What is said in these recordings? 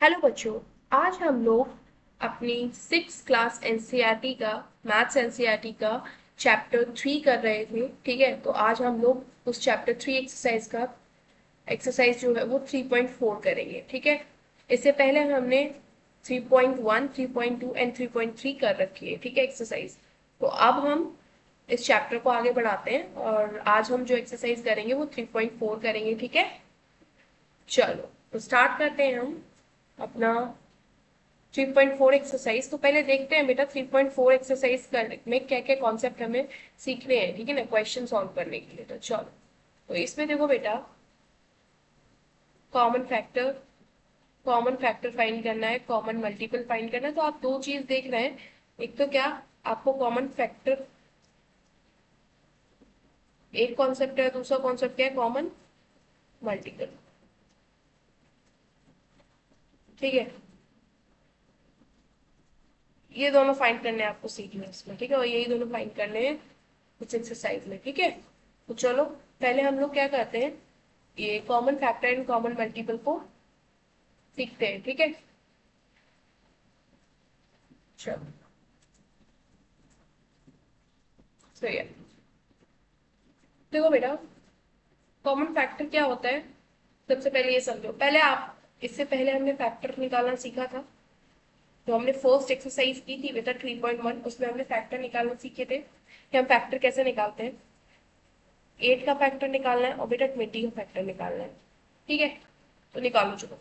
Hello बच्चों। आज हम लोग अपनी 6 क्लास एनसीईआरटी का मैथ्स एनसीईआरटी का चैप्टर 3 कर रहे थे। ठीक है, तो आज हम लोग उस चैप्टर 3 एक्सरसाइज का एक्सरसाइज जो है वो 3.4 करेंगे। ठीक है, इससे पहले हमने 3.1, 3.2 एंड 3.3 कर रखी है। ठीक है एक्सरसाइज। तो अब हम इस चैप्टर को आगे बढ़ाते हैं और आज हम जो एक्सरसाइज करेंगे वो 3.4 करेंगे। ठीक है, चलो तो स्टार्ट करते हैं हम अपना 3.4 एक्सरसाइज। तो पहले देखते हैं बेटा 3.4 एक्सरसाइज करने में क्या क्या कॉन्सेप्ट हमें सीखने हैं। ठीक है ना, क्वेश्चन सॉल्व करने के लिए। तो चलो, तो इसमें देखो बेटा, common factor common factor find करना है, कॉमन मल्टीपल फाइंड करना है। तो आप दो चीज देख रहे हैं, एक तो क्या, आपको कॉमन फैक्टर एक कॉन्सेप्ट है, दूसरा कॉन्सेप्ट क्या है, कॉमन मल्टीपल। ठीक है, ये दोनों फाइंड करने हैं आपको सीखना है इसमें। ठीक है, और यही दोनों फाइंड करने हैं इस एक्सरसाइज में। ठीक है, तो चलो पहले हम लोग क्या करते हैं, ये common factor and common multiple को सीखते हैं। ठीक है, चलो तो ये देखो बेटा, कॉमन फैक्टर क्या होता है। सबसे पहले ये समझो, पहले आप, इससे पहले हमने फैक्टर निकालना सीखा था। तो हमने फर्स्ट एक्सरसाइज की थी बेटा 3.1, उसमें हमने फैक्टर निकालना सीखे थे कि हम फैक्टर कैसे निकालते हैं। 8 का फैक्टर निकालना है और बेटा 20 का फैक्टर निकालना है। ठीक है, तो निकालो चलो।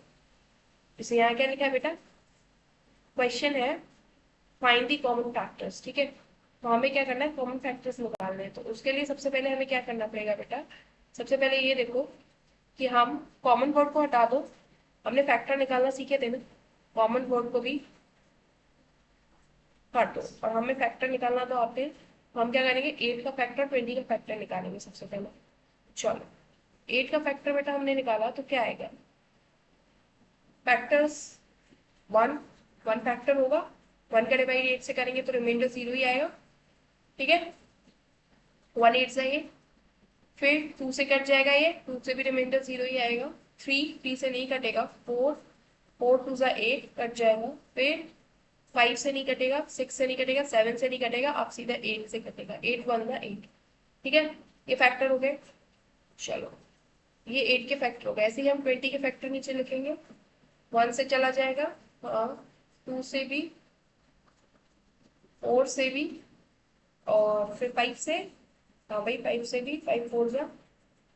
इसे यहाँ क्या लिखा है बेटा, क्वेश्चन है फाइंड दी कॉमन फैक्टर्स। ठीक है, तो हमें क्या करना है, कॉमन फैक्टर्स निकालने हैं। तो उसके लिए सबसे पहले हमें क्या करना पड़ेगा बेटा, सबसे पहले ये देखो कि हम कॉमन वर्ड को हटा दो। हमने फैक्टर निकालना सीखे थे ना, कॉमन वर्ड को भी हट दो और हमें फैक्टर निकालना तो आते हैं। तो हम क्या करेंगे, 8 का फैक्टर 20 का फैक्टर निकालेंगे सबसे पहले। चलो, 8 का फैक्टर बेटा हमने निकाला तो क्या आएगा, फैक्टर्स 1, 1 फैक्टर होगा। 1 का डिवाइड 8 से करेंगे तो रिमाइंडर 0 ही आएगा। ठीक है, 1 8 से ये, फिर 2 से कट जाएगा, ये 2 से भी रिमाइंडर 0 ही आएगा। 3, 3 से नहीं कटेगा। 4, 4 2 8 कट जाएगा। फिर 5 से नहीं कटेगा, 6 से नहीं कटेगा, 7 से नहीं कटेगा, अब सीधा 8 से कटेगा। 8 1 8। ठीक है, ये फैक्टर हो गए। चलो, ये 8 के फैक्टर हो गए। ऐसे ही हम 20 के फैक्टर नीचे लिखेंगे। 1 से चला जाएगा, हाँ, 2 से भी, 4 से भी, और फिर 5 से, हाँ भाई 5 से भी, 5 4 जा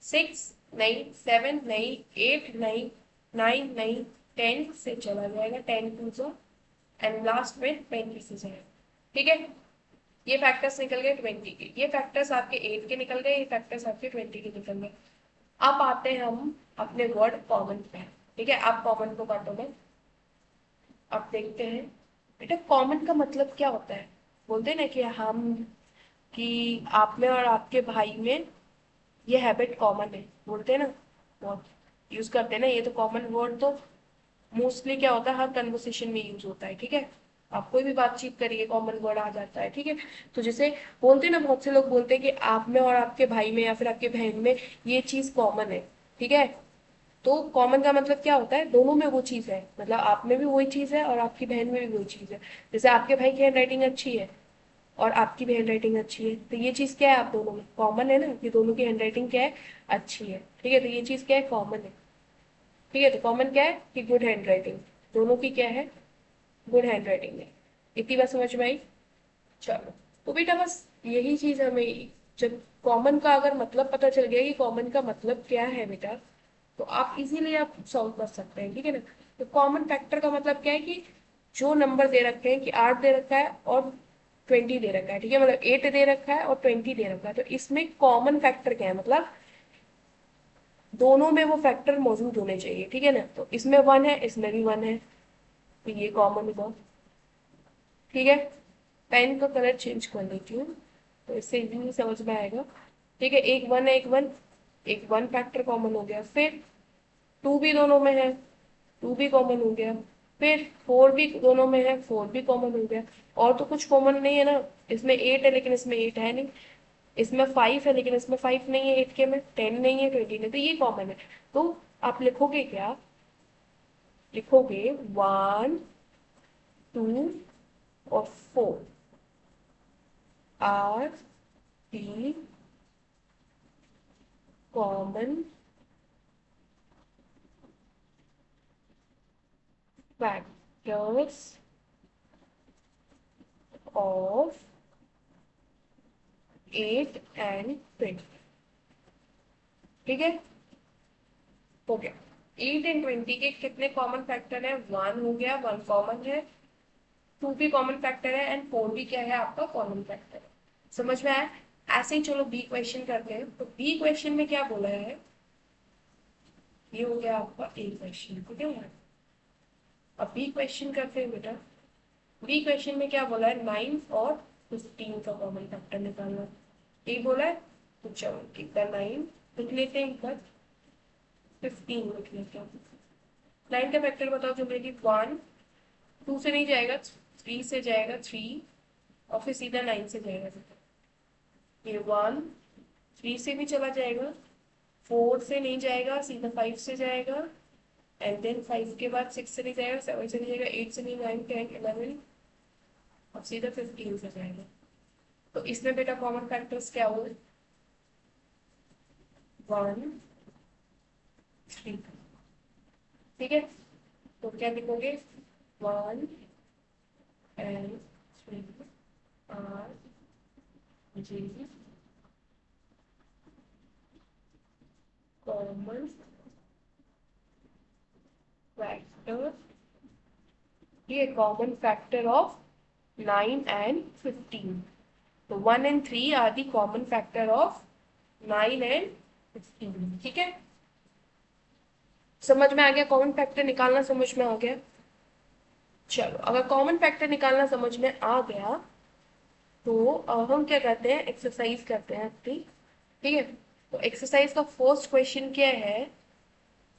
6, नहीं 7 नहीं, 8 नहीं, 9 नहीं, 10 से चला जाएगा, 10 2 जा, एंड लास्ट में 20 से जाएगा। ठीक है, ये फैक्टर्स निकल गए 20 के, ये फैक्टर्स आपके 8 के निकल गए, ये फैक्टर्स आपके 20 के निकल गए। अब आते हैं हम अपने वर्ड कॉमन पे। ठीक है, आप कॉमन को काटो में, अब देखते हैं बेटा कॉमन का मतलब क्या होता है। बोलते हैं ना कि हम, कि आप में और आपके भाई में ये हैबिट कॉमन है, बोलते हैं ना, बहुत यूज करते हैं ना। ये तो कॉमन वर्ड तो मोस्टली क्या होता है, हर कन्वर्सेशन में यूज होता है। ठीक है, आप कोई भी बातचीत करिए कॉमन वर्ड आ जाता है। ठीक है, तो जैसे बोलते हैं ना, बहुत से लोग बोलते हैं कि आप में और आपके भाई में या फिर आपके बहन में ये चीज कॉमन है। ठीक है, तो कॉमन का मतलब क्या होता है, दोनों में वो चीज है, मतलब आप में भी वही चीज है और आपकी बहन में भी वही चीज है। जैसे आपके भाई की हैंड राइटिंग अच्छी है और आपकी भी हैंड राइटिंग अच्छी है, तो ये चीज क्या है, आप दोनों में कॉमन है ना, कि दोनों की हैंड राइटिंग क्या है, अच्छी है। ठीक है, तो ये चीज क्या है, कॉमन है। ठीक है, तो कॉमन क्या है कि गुड हैंड राइटिंग, दोनों की क्या है, गुड हैंड राइटिंग है। इतनी बात समझ में आई। चलो, तो बेटा बस यही चीज हमें, जब कॉमन का अगर मतलब पता चल गया कि कॉमन का मतलब क्या है बेटा, तो आप इजीली आप सॉल्व कर सकते हैं। ठीक है ना, तो कॉमन फैक्टर का मतलब क्या है कि जो नंबर दे रखे हैं, कि 8 दे रखा है और 20 दे रखा है। ठीक है, मतलब 8 दे रखा है और 20 दे रखा है, तो इसमें कॉमन फैक्टर क्या है, मतलब दोनों में वो फैक्टर मौजूद होने चाहिए। ठीक है ना, तो इसमें 1 है, इसमें भी 1 है, तो ये कॉमन हुआ। ठीक है, पेन का कलर चेंज कर लेती हूँ तो इससे इजीली समझ में आएगा। ठीक है, एक 1 है, एक 1, एक 1 फैक्टर कॉमन हो गया। फिर 2 भी दोनों में है, 2 भी कॉमन हो गया। फिर 4 भी दोनों में है, 4 भी कॉमन हो गया। और तो कुछ कॉमन नहीं है ना, इसमें 8 है लेकिन इसमें 8 है नहीं, इसमें 5 है लेकिन इसमें 5 नहीं है, 8 के में 10 नहीं है, 20 नहीं, तो ये कॉमन है। तो आप लिखोगे क्या, लिखोगे 1 2 और 4 are the common factors of 8 and 20। ठीक है, हो गया। 8 and 20 के कितने कॉमन फैक्टर है? 1 हो गया, 1 कॉमन है, 2 भी कॉमन फैक्टर है एंड 4 भी क्या है आपका कॉमन फैक्टर है। समझ में आया? ऐसे ही चलो बी क्वेश्चन करते हैं। तो बी क्वेश्चन में क्या बोला है, ये हो गया आपका ए क्वेश्चन। ठीक है, अब बी क्वेश्चन करते हैं बेटा। बी क्वेश्चन में क्या बोला है, 9 और 15 का कॉमन फैक्टर निकालना, ये बोला है। तो चलो कितना 9 लिख लेते हैं, एक बार 15 लिख लेते हैं। 9 का फैक्टर बताओ जल्दी। 1 2 से नहीं जाएगा, 3 से जाएगा, 3 और फिर सीधा 9 से जाएगा। ये 1 3 से भी चला जाएगा, 4 से नहीं जाएगा, सीधा 5 से जाएगा, एंड देन 5 के बाद 6 से नहीं जाएगा, 7 से नहीं जाएगा, 8 से नहीं, 9 10 11 और सीधा 15 से जाएगा। तो इसमें बेटा कॉमन फैक्टर्स क्या हुए, 1 3। ठीक है, तो क्या लिखोगे, 1 and 3 are the common factor, ये कॉमन फैक्टर ऑफ 9 and 15। तो 1 and 3 are the common factor of 9 and 15। ठीक है, समझ में आ गया? कॉमन फैक्टर निकालना समझ में आ गया? चलो, अगर कॉमन फैक्टर निकालना समझ में आ गया तो हम क्या करते हैं, एक्सरसाइज करते हैं अपनी। ठीक है, तो एक्सरसाइज का फर्स्ट क्वेश्चन क्या है,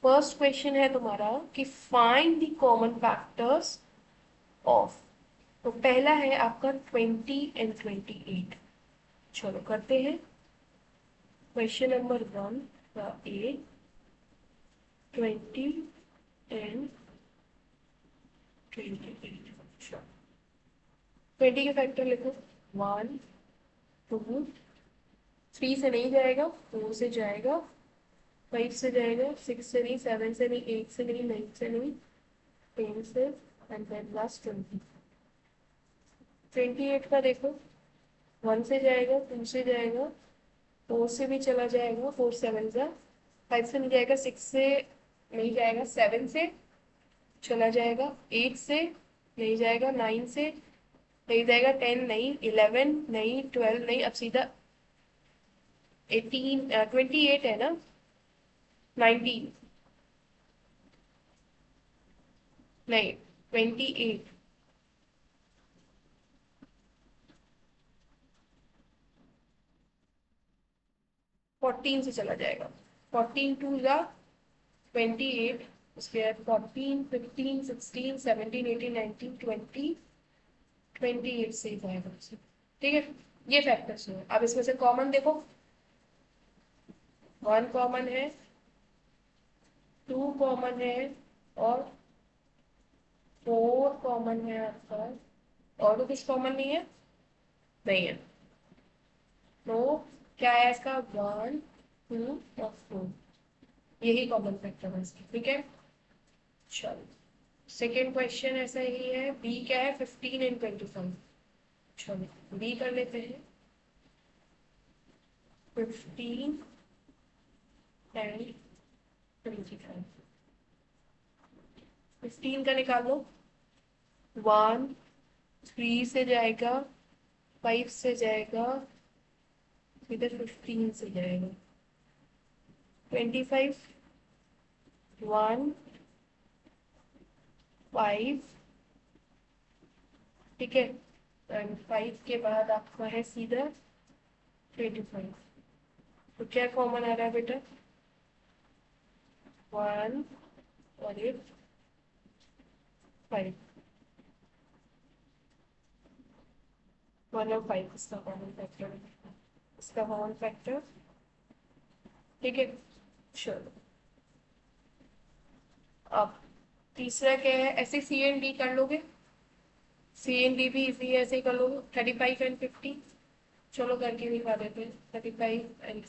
फर्स्ट क्वेश्चन है तुम्हारा कि find the common factors of. तो पहला है आपका 20 and 28। चलो करते हैं। क्वेश्चन नंबर 1 का ए 20 and 28। 20 के फैक्टर लिखो, 1 2 3 से नहीं जाएगा, 4 से जाएगा, 5 से जाएगा, 6 से नहीं, 7 से नहीं, 8 से नहीं, 9 से नहीं, 10 से, एंड देन लास्ट 20। 28 का देखो, 1 से जाएगा, 2 से जाएगा, 4 से भी चला जाएगा, 4 7 जा, 5 से नहीं जाएगा, 6 से नहीं जाएगा, 7 से चला जाएगा, 8 से नहीं जाएगा, 9 से नहीं जाएगा, 10 नहीं, 11 नहीं, 12 नहीं, अब सीधा 18 28 है ना, 19 नहीं, 28। 14 से चला जाएगा, 14 2 जा 28, उसके बाद 14 15 16 17 18 19 20 28 से ही जाएगा। ठीक है, ये फैक्टर्स है। अब इसमें से कॉमन देखो, 1 कॉमन है, 2 कॉमन है और 4 कॉमन है आपका, और तो कुछ कॉमन नहीं है, नहीं है। तो क्या है इसका, 1 2 और 4, यही कॉमन फैक्टर है इसकी। ठीक है, चलो सेकेंड क्वेश्चन ऐसा ही है। बी क्या है, 15 and 25। चलो बी कर लेते हैं, 15 and 25। 15 का निकाल लो, 1 3 से जाएगा, 5 से जाएगा, इधर 15 से जाएगा, 25 1 5। ठीक है, एंड 5 के बाद आपका है सीधा 25। तो क्या कॉमन आ रहा है बेटा, 1 और एक 5, 1 और 5 इसका कॉमन फैक्टर है, इसका कॉमन फैक्टर। ठीक है, चलो अब तीसरा क्या है, ऐसे सी एंड डी कर लोगे, सी एंड डी भी इजी है, ऐसे ही कर लोगे। 35 and 50, चलो करके दिखा देते हैं। 35 and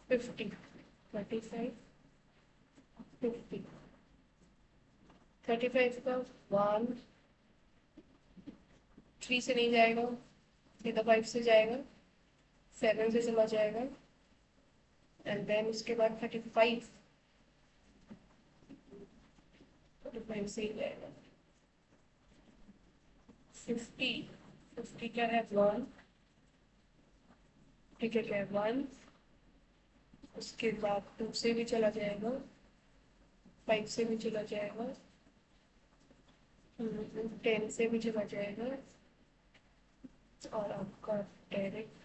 50, 35 50, 35 का 1, 3 से नहीं जाएगा, सीधा 5 से जाएगा, 7 से चला जाएगा, एंड देन उसके बाद 35, 35 से ही जाएगा। 50, 50 क्या है 1, ठीक है क्या है 1, उसके बाद 2 से भी चला जाएगा, 5 से भी चला जाएगा, 10 से भी चला जाएगा, और आपका डायरेक्ट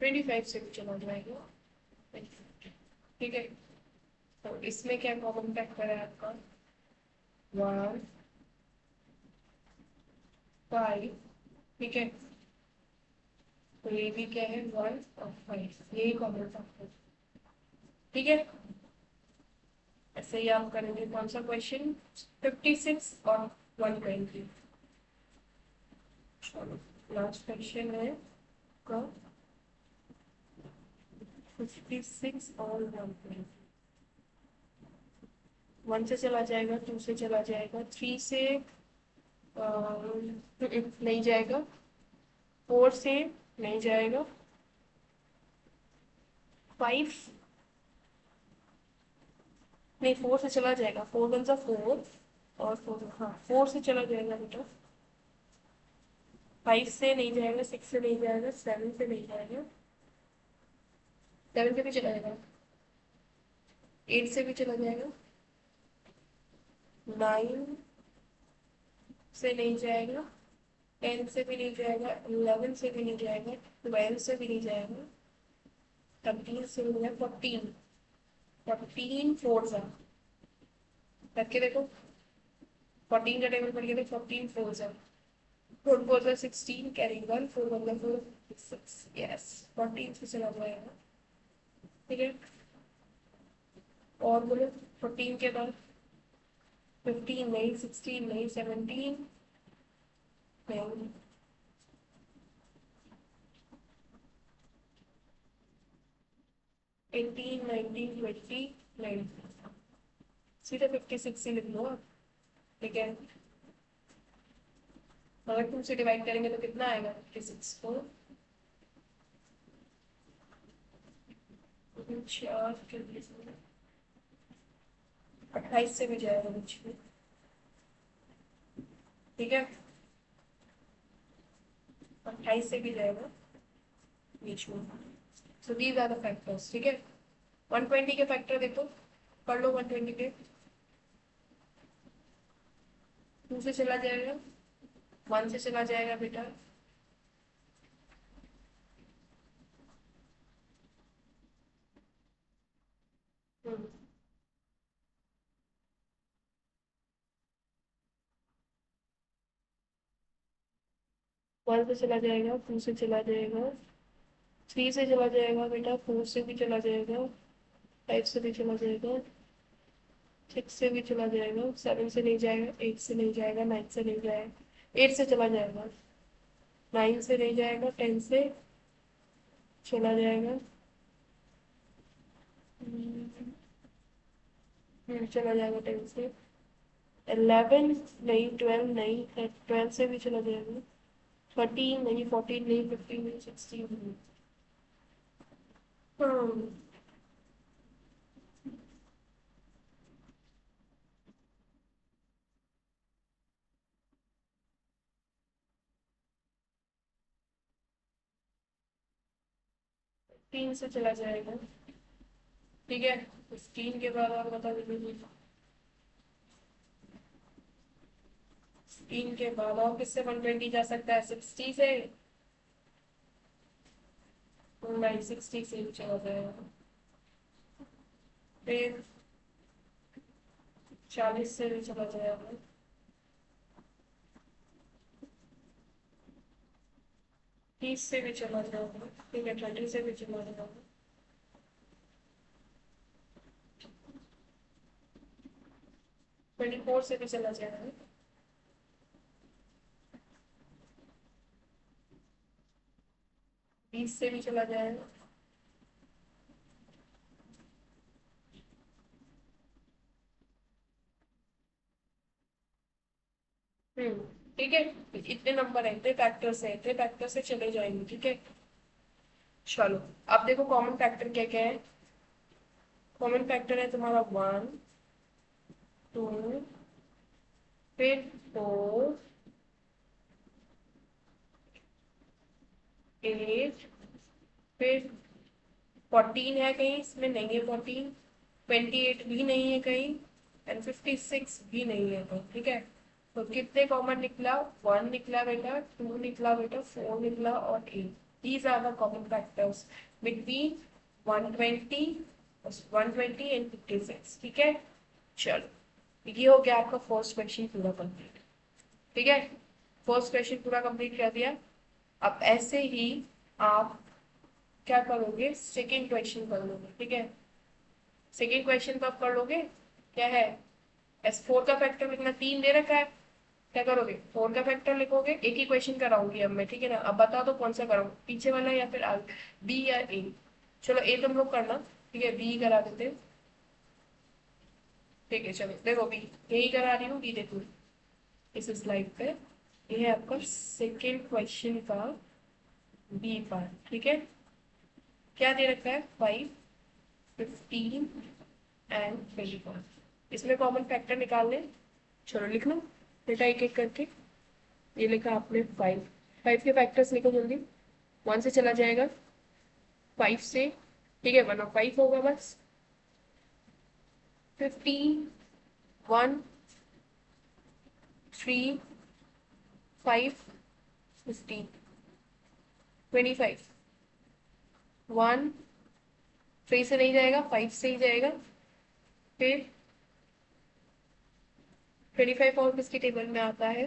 25 से भी चला जाएगा। ठीक है, तो इसमें क्या कॉमन फैक्टर है आपका 1, 5, ठीक है, तो ये भी क्या है 1 और 5, यही कॉमन फैक्टर, ठीक है। ऐसे ही आप करेंगे कौन सा क्वेश्चन, 56 और 120। चलो लास्ट क्वेश्चन है का 56 और 120। 1 से चला जाएगा, 2 से चला जाएगा, 3 से नहीं जाएगा, 4 से नहीं जाएगा, 5 नहीं, 4 से चला जाएगा, 4 वन सा 4, और 4, हाँ 4 से चला जाएगा बेटा, 5 से नहीं जाएगा, 6 से नहीं जाएगा, 7 से नहीं जाएगा, 7 से भी चला जाएगा, 8 से भी चला जाएगा, 9 से नहीं जाएगा, 10 से भी नहीं जाएगा, 11 से भी नहीं जाएगा, 12 से भी नहीं जाएगा, 13 से भी नहीं जाएगा, 14, 14 फोर सा करके देखो, 14 का टेबल पढ़ के देखो, 14 फोर सा, 4 फोर सा 16, कैरी 1, 4 वन का 4, 6, यस 14 से चला जाएगा, ठीक है। और बोलो 14 के बाद 15 नहीं, 16 नहीं, 17 नहीं, 18, 19, 20 नहीं, सीधे 56 ही लिख लो आप, ठीक है। अगर 2 से डिवाइड करेंगे तो कितना आएगा 56 को, 4 के 28 से भी जाएगा बीच में, ठीक है, 28 से भी जाएगा बीच में। So these are the factors, ठीक है। 120 के फैक्टर देखो, पढ़ लो 120 के, 2 से चला जाएगा, 1 से चला जाएगा बेटा, हम्म, 1 से चला जाएगा, 2 से चला जाएगा, 3 से चला जाएगा बेटा, 4 से भी चला जाएगा, 5 से भी चला जाएगा, 6 से भी चला जाएगा, 7 से नहीं जाएगा, 8 से नहीं जाएगा, 9 से नहीं जाएगा, 8 से चला जाएगा, 9 से नहीं जाएगा, 10 से चला जाएगा, चला जाएगा 10 से, 11 नहीं, 12 नहीं, 12 से भी चला जाएगा, 13 नहीं, 14 नहीं, 15 नहीं, 16 नहीं, हाँ 3 से चला जाएगा, ठीक है। 15 के बाद और बता दीजिए, 15 के बाद और किससे 120 जा सकता है, 60 से, नहीं 60 से भी चला जाएगा, फिर 40 से भी चला जाएगा, 30 से भी चला जाएगा, ठीक है, 30 से भी चला जाएगा, 24 से भी चला जाएगा। बीस से भी चला जाएगा। ठीक है। इतने नंबर है, इतने फैक्टर्स है, इतने फैक्टर से चले जाएंगे। ठीक है, चलो। अब देखो कॉमन फैक्टर क्या क्या है। कॉमन फैक्टर है तुम्हारा 1, 2, फिर 4, 8, फिर 14 है कहीं इसमें, नहीं है 14। 28 भी नहीं है कहीं, एंड 56 भी नहीं है कहीं। ठीक है, तो कितने कॉमन निकला? 1 निकला बेटा, 2 निकला बेटा, 4 निकला और 8। These are the common factors between 120, 120 and 56। ठीक है, चलो ये हो गया आपका फर्स्ट क्वेश्चन पूरा कंप्लीट। ठीक है, फर्स्ट क्वेश्चन पूरा कंप्लीट कर दिया। अब ऐसे ही आप क्या करोगे, सेकेंड क्वेश्चन कर लोगे। ठीक है, सेकेंड क्वेश्चन कब कर लोगे? क्या है, S4 का फैक्टर लिखना, 3 दे रखा है। क्या करोगे, 4 का फैक्टर लिखोगे। एक ही क्वेश्चन कराऊंगी अब मैं, ठीक है ना। अब बता दो कौन सा कराऊं, पीछे वाला या फिर आगे, बी या ए? चलो ए तुम लोग करना, ठीक है, बी करा देते हैं। ठीक है, चलो देखो बी यही करा रही हूँ, बी देखो इस स्लाइड पे। ये है आपका सेकेंड क्वेश्चन का बी पार्ट। ठीक है, क्या दे रखा है, 5, 15 एंड 24। इसमें कॉमन फैक्टर निकालने, चलो लिख लो बेटा एक एक करके। ये लिखा आपने 5, 5 के फैक्टर्स लिखो जल्दी। 1 से चला जाएगा, 5 से, ठीक है, 1 और 5 होगा बस। 15, 1, 3, 5, 15, 25, 1, 3 से नहीं जाएगा, 5 से ही जाएगा। फिर 25 और किसकी टेबल में आता है,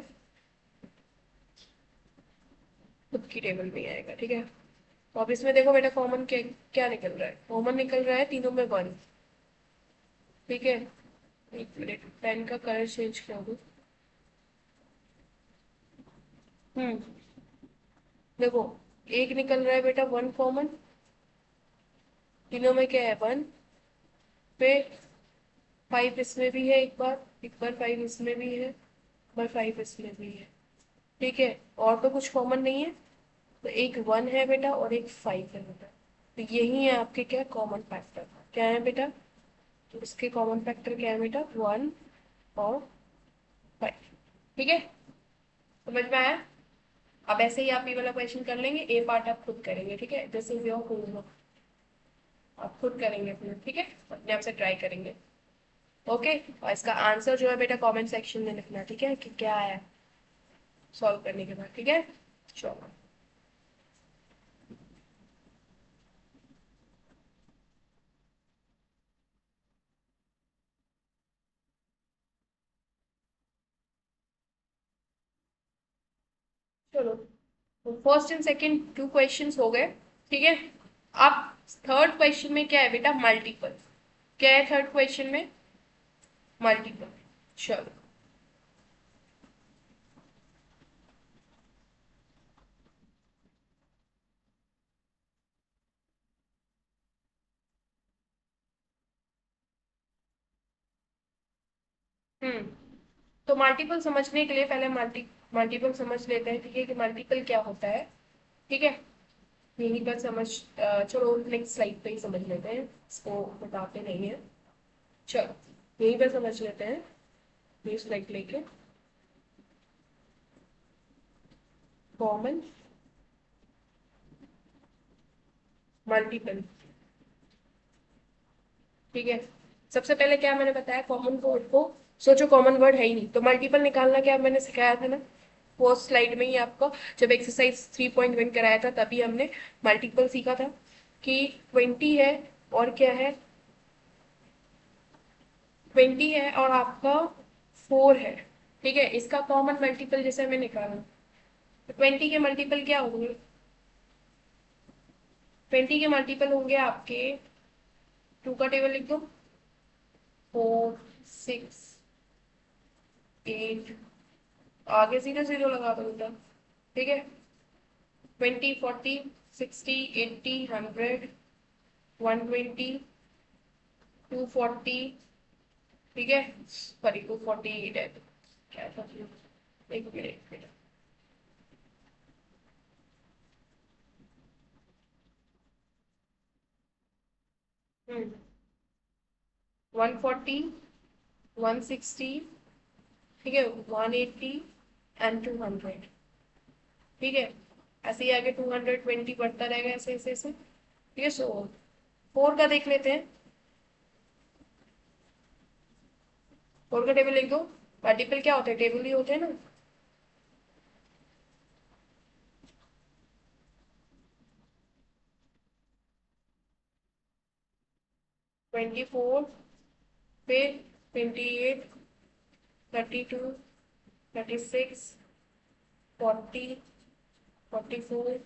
खुद की टेबल में ही आएगा। ठीक है, तो अब इसमें देखो बेटा कॉमन क्या क्या निकल रहा है, कॉमन निकल रहा है तीनों में 1। ठीक है, एक मिनट पेन का कलर चेंज कर दो। हम्म, देखो एक निकल रहा है बेटा 1 कॉमन, तीनों में क्या है 1। फिर 5 इसमें भी है, एक बार 5 इसमें भी है, एक बार 5 इसमें भी है। ठीक है, और तो कुछ कॉमन नहीं है, तो एक 1 है बेटा और एक 5 है बेटा। तो यही है आपके क्या कॉमन फैक्टर, क्या है बेटा, तो इसके कॉमन फैक्टर क्या है बेटा, 1 और 5। ठीक है, समझ में आया? अब ऐसे ही आप ये वाला क्वेश्चन कर लेंगे, ए पार्ट आप खुद करेंगे। ठीक है, जैसे वे होगा आप खुद करेंगे अपने, ठीक है, अपने आप से ट्राई करेंगे। ओके, और इसका आंसर जो है बेटा कमेंट सेक्शन में लिखना, ठीक है, कि क्या है सॉल्व करने के बाद। ठीक है, चलो चलो, तो फर्स्ट एंड सेकंड 2 क्वेश्चंस हो गए। ठीक है, अब थर्ड क्वेश्चन में क्या है बेटा, मल्टीपल। क्या है थर्ड क्वेश्चन में, मल्टीपल। चलो, हम्म, तो मल्टीपल समझने के लिए पहले मल्टीपल समझ लेते हैं। ठीक है, कि मल्टीपल क्या होता है। ठीक है, यही पर समझ, चलो नेक्स्ट स्लाइड पे ही समझ लेते हैं, इसको बताते नहीं है। चलो यही पर समझ लेते हैं, ये स्लाइड लेके। Common, multiple. ठीक है, सबसे पहले क्या मैंने बताया, कॉमन वर्ड को सोचो, कॉमन वर्ड है ही नहीं, तो मल्टीपल निकालना क्या मैंने सिखाया था ना, फर्स्ट स्लाइड में ही आपको, जब एक्सरसाइज 3.1 कराया था तभी हमने मल्टीपल सीखा था, कि 20 है और क्या है, 20 है और आपका 4 है। ठीक है, इसका कॉमन मल्टीपल जैसे हमें निकालना, तो 20 के मल्टीपल क्या होंगे, 20 के मल्टीपल होंगे आपके, 2 का टेबल लिख दो, 4, 6, 8, आगे सीधे 0 लगा दो बेटा, ठीक है। 20, 40, 60, 80, 100, 120, 240, ठीक है। सॉरी 248 है, क्या था, एक मिनट। 140, 160, ठीक है, 180 एंड 200, ठीक है। ऐसे ही आगे 220 बढ़ता रहेगा, ऐसे ऐसे ऐसे, ठीक है। सो 4 का देख लेते हैं। 4 का टेबल लिख दो। मल्टीपल क्या होते हैं, टेबल ही होते हैं ना। 24, फिर 28, 32, 36, 40, 44,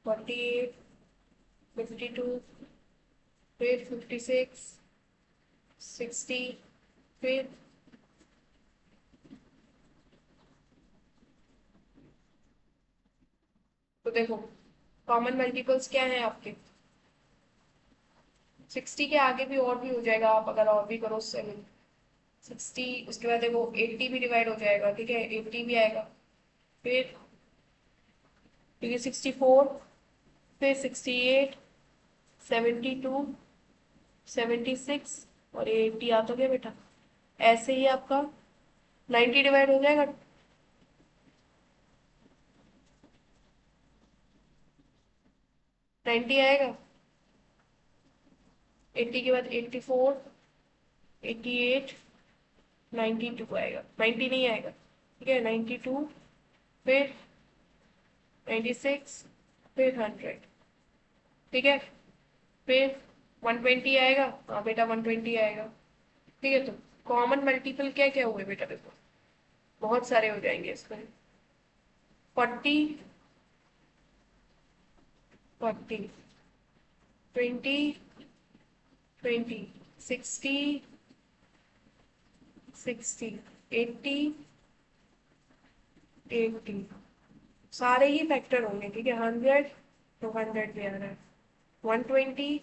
48, 52, फिर 56, 60, फिर तो देखो कॉमन मल्टीपल्स क्या है आपके। 60 के आगे भी और भी हो जाएगा, आप अगर और भी करो 60, उसके बाद देखो 80 भी डिवाइड हो जाएगा, ठीक है, 80 भी आएगा। फिर ठीक है 64, फिर 68, 72, 76 और 80 आ तो गया बेटा। ऐसे ही आपका 90 डिवाइड हो जाएगा। 90 आएगा। 80 के बाद 84, 88, 92 आएगा। 90 नहीं आएगा, ठीक है। 92, फिर 96, फिर 100, ठीक है। फिर 120 आएगा, हाँ बेटा 120 आएगा, ठीक है। तो कॉमन मल्टीपल क्या क्या हुए बेटा, देखो बहुत सारे हो जाएंगे इसमें। 40, 40, 20, 20, 60, 60, 80, 80, सारे ही फैक्टर होंगे, ठीक है। 100 तो 100 भी आ रहा है, 120,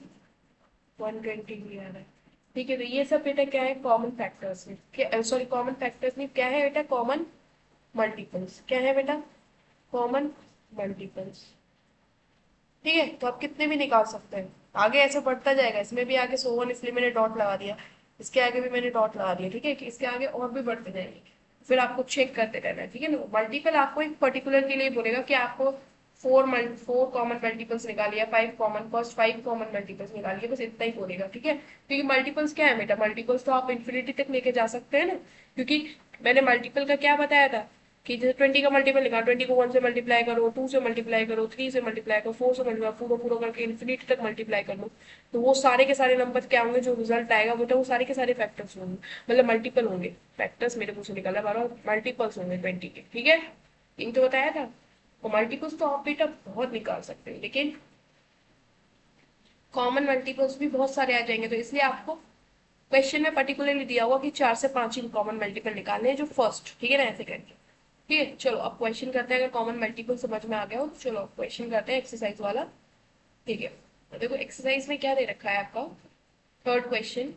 120 भी आ रहा है, ठीक है। तो ये सब बेटा क्या है, कॉमन फैक्टर्स है, क्या सॉरी कॉमन फैक्टर्स नहीं, क्या है बेटा, कॉमन मल्टीपल्स। क्या है बेटा, कॉमन मल्टीपल्स, ठीक है। तो आप कितने भी निकाल सकते हैं, आगे ऐसे बढ़ता जाएगा। इसमें भी आगे 101, इसलिए मैंने डॉट लगा दिया। इसके आगे भी मैंने डॉट लगा दिया, ठीक है, कि इसके आगे और भी बढ़ते जाएंगे। फिर आपको चेक करते रहना है, ठीक है ना। मल्टीपल आपको एक पर्टिकुलर के लिए बोलेगा कि आपको 4 कॉमन मल्टीपल्स निकालिए, 5 कॉमन, फर्स्ट 5 कॉमन मल्टीपल्स निकालिए, बस इतना ही बोलेगा, ठीक है। क्योंकि मल्टीपल्स क्या है बेटा, मल्टीपल्स तो आप इन्फिनिटी तक लेके जा सकते हैं ना। क्योंकि मैंने मल्टीपल का क्या बताया था कि जैसे 20 का मल्टीपल निकाल, 20 को 1 से मल्टीप्लाई करो, 2 से मल्टीप्लाई करो, 3 से मल्टीप्लाई करो, 4 से मल्टीप्लाई, पूरा पूरा करके इन्फिनिटी तक मल्टीप्लाई कर लो। तो वो सारे के सारे नंबर क्या होंगे, जो रिजल्ट आएगा वो तो वो सारे के सारे फैक्टर्स होंगे, मतलब मल्टीपल होंगे। फैक्टर्स मेरे मुंह से निकला बार, मल्टीपल्स होंगे 20 के, ठीक है। इन तो बताया था। तो मल्टीपल्स तो आप बेटा बहुत निकाल सकते हैं, लेकिन कॉमन मल्टीपल्स भी बहुत सारे आ जाएंगे। तो इसलिए आपको क्वेश्चन में पर्टिकुलरली दिया हुआ कि 4 से 5 ही कॉमन मल्टीपल निकालने हैं, जो फर्स्ट, ठीक है ना, ऐसे करके, ठीक है। चलो अब क्वेश्चन करते हैं, अगर कॉमन मल्टीपल समझ में आ गया हो तो चलो अब क्वेश्चन करते हैं एक्सरसाइज वाला, ठीक है। तो देखो एक्सरसाइज में क्या दे रखा है आपका, थर्ड क्वेश्चन।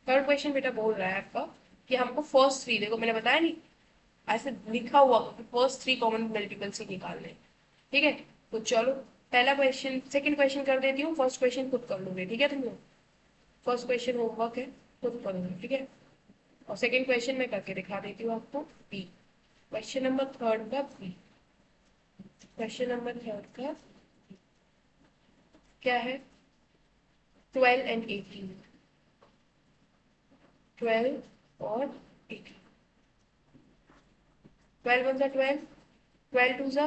थर्ड क्वेश्चन बेटा बोल रहा है आपका कि हमको फर्स्ट 3, देखो मैंने बताया नहीं, ऐसे लिखा हुआ फर्स्ट 3 कॉमन मल्टीपल्स ही निकालने हैं, ठीक है। तो चलो पहला क्वेश्चन, सेकंड क्वेश्चन कर देती हूँ, फर्स्ट क्वेश्चन खुद कर लोगे, ठीक है। तुम लोग फर्स्ट क्वेश्चन होमवर्क है, खुद करोगे, ठीक है। और सेकंड क्वेश्चन मैं करके दिखा देती हूँ आपको, बी, क्वेश्चन नंबर थर्ड का बी। क्वेश्चन नंबर थर्ड का क्या है, 12 एंड 18, 12 और 18, 12 वन जा 12, 12 टू जा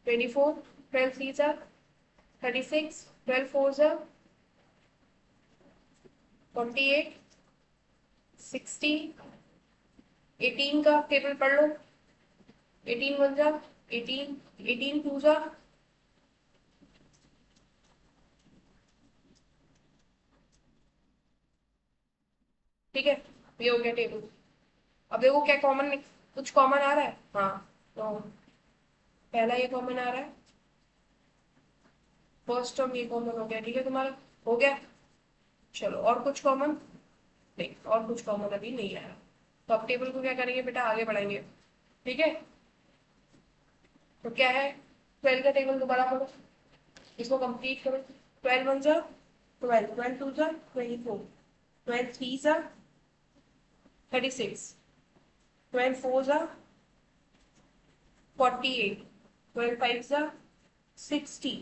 24, 12 थ्री जा 36, 12 फोर जा 48, 60, 18 का टेबल पढ़ लो, 18 वन जा 18, 18 टू जा, ठीक है। ये हो गया टेबल। अब देखो क्या कॉमन, कुछ कॉमन आ रहा है? हाँ, तो पहला ये कॉमन आ रहा है, फर्स्ट टर्म ये कॉमन हो गया, ठीक है तुम्हारा, हो गया। चलो और कुछ कॉमन? नहीं, और कुछ कॉमन अभी नहीं आया। तो अब टेबल को क्या करेंगे बेटा, आगे बढ़ाएंगे, ठीक है। तो क्या है, 12 का टेबल दोबारा पढ़ो, इसको कंप्लीट करो। 12 वन जा 12, 12 टू जा 24, 12 थ्री जा 36, 12 फोर जा 48, 12 फाइव जा 60,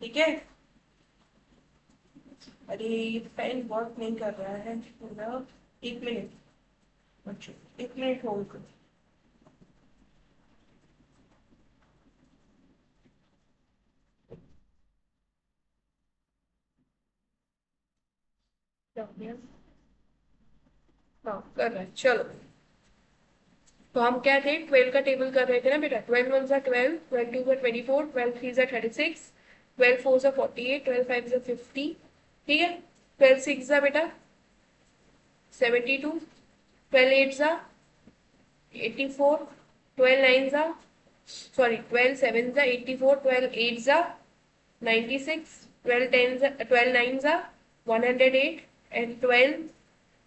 ठीक है। अरे ये पेन वर्क नहीं कर रहा है मेरा, एक मिनट, अच्छा एक मिनट होल्ड करो। क्या हो गया? हाँ कर रहा है, चलो। तो हम क्या थे, 12 का टेबल कर रहे थे ना बेटा। 12 वन सा 12, 12 टू सा 24, 12 थ्री सा 36, 12 फोर सा 48, 12 फाइव सा 50, ठीक है। 12 सिक्स सा बेटा 72, 12 एट सा 84, 12 नाइन सा, सॉरी 12 सेवन सा 84, 12 एट सा 96, 12 टेन सा 12 नाइन सा 108, एंड 12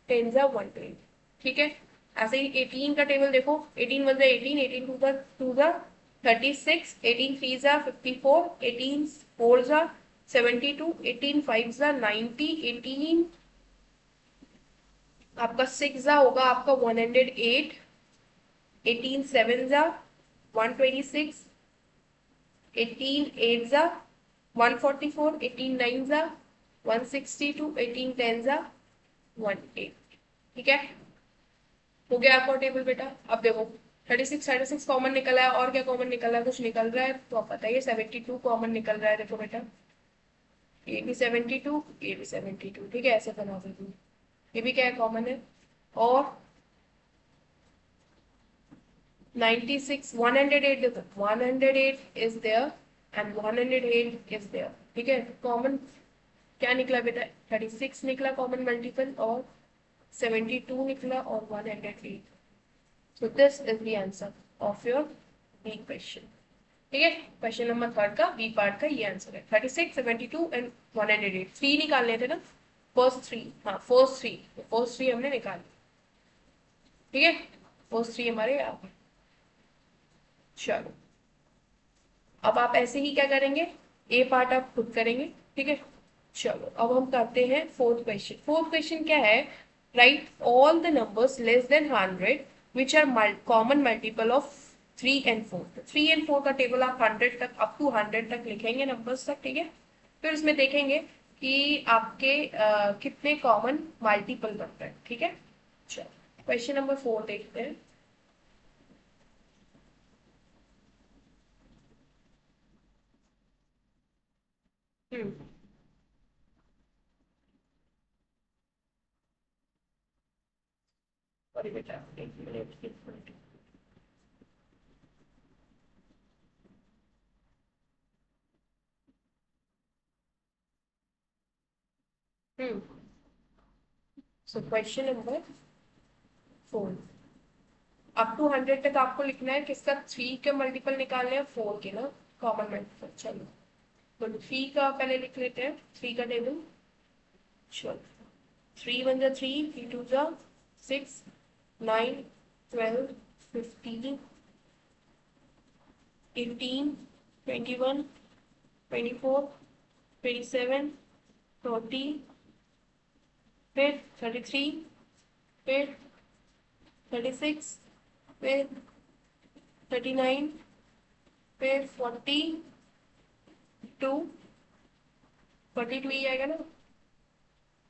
टेन सा 120, ठीक है। ऐसे ही 18 का टेबल देखो, 18 वन जा 18, 18 टू जा 36, 18 थ्री जा 54, 18 फोर जा 72, 18 फाइव जा 90, 18 आपका सिक्स जा होगा आपका 108, 18 सेवन जा 126, 18 एट जा 144, 18 नाइन जा 162, 18 टेन जा 108, ठीक है। हो गया आपका टेबल बेटा। अब देखो 36 कॉमन निकला है, और क्या कॉमन निकला है, कुछ निकल रहा है तो आप बताइए। 72 कॉमन निकल रहा है, देखो बेटा, ये भी 72, ये भी 72, ठीक है, ऐसे बना देती हूँ। ये भी क्या है, कॉमन है। और 96, 108 देखो, 108 is there and 108 is there, ठीक है। कॉमन क्या निकला बेटा, 36 निकला कॉमन मल्टीपल, और 72 निकला, और 108। So this is the answer of your B question. ठीक है, क्वेश्चन नंबर थर्ड का बी पार्ट का ये आंसर है। 36, 72 एंड 108, थ्री निकालने थे ना, फर्स्ट थ्री, हाँ फर्स्ट थ्री हमने निकाल ली, ठीक है। फर्स्ट थ्री हमारे यहाँ पर। चलो अब आप ऐसे ही क्या करेंगे, ए पार्ट आप खुद करेंगे, ठीक है। चलो अब हम करते हैं फोर्थ क्वेश्चन। फोर्थ क्वेश्चन क्या है, write all the numbers less than 100 which are common multiple of 3 and 4। 3 and 4 का टेबल आप 100 तक, अप टू 100 तक लिखेंगे नंबर्स तक, ठीक है। फिर इसमें देखेंगे कि आपके कितने कॉमन मल्टीपल बनते हैं, ठीक है। चलो क्वेश्चन नंबर 4 देखते हैं। हम्म, सॉरी बेटा, एक मिनट एक minute. Hmm, so question number 4, up to 100 तक आपको लिखना है किसका, 3 के मल्टीपल निकालने हैं 4 के ना, कॉमन मल्टीपल। चलो तो 3 का पहले लिख लेते हैं, 3 का टेबल। चलो 3 वन जा 3, 3 टू जा 6, 9, 12, 15, 18, 21, 24, 27, 30, फिर 33, फिर 36, फिर 39, फिर 42, 42 ही आएगा ना,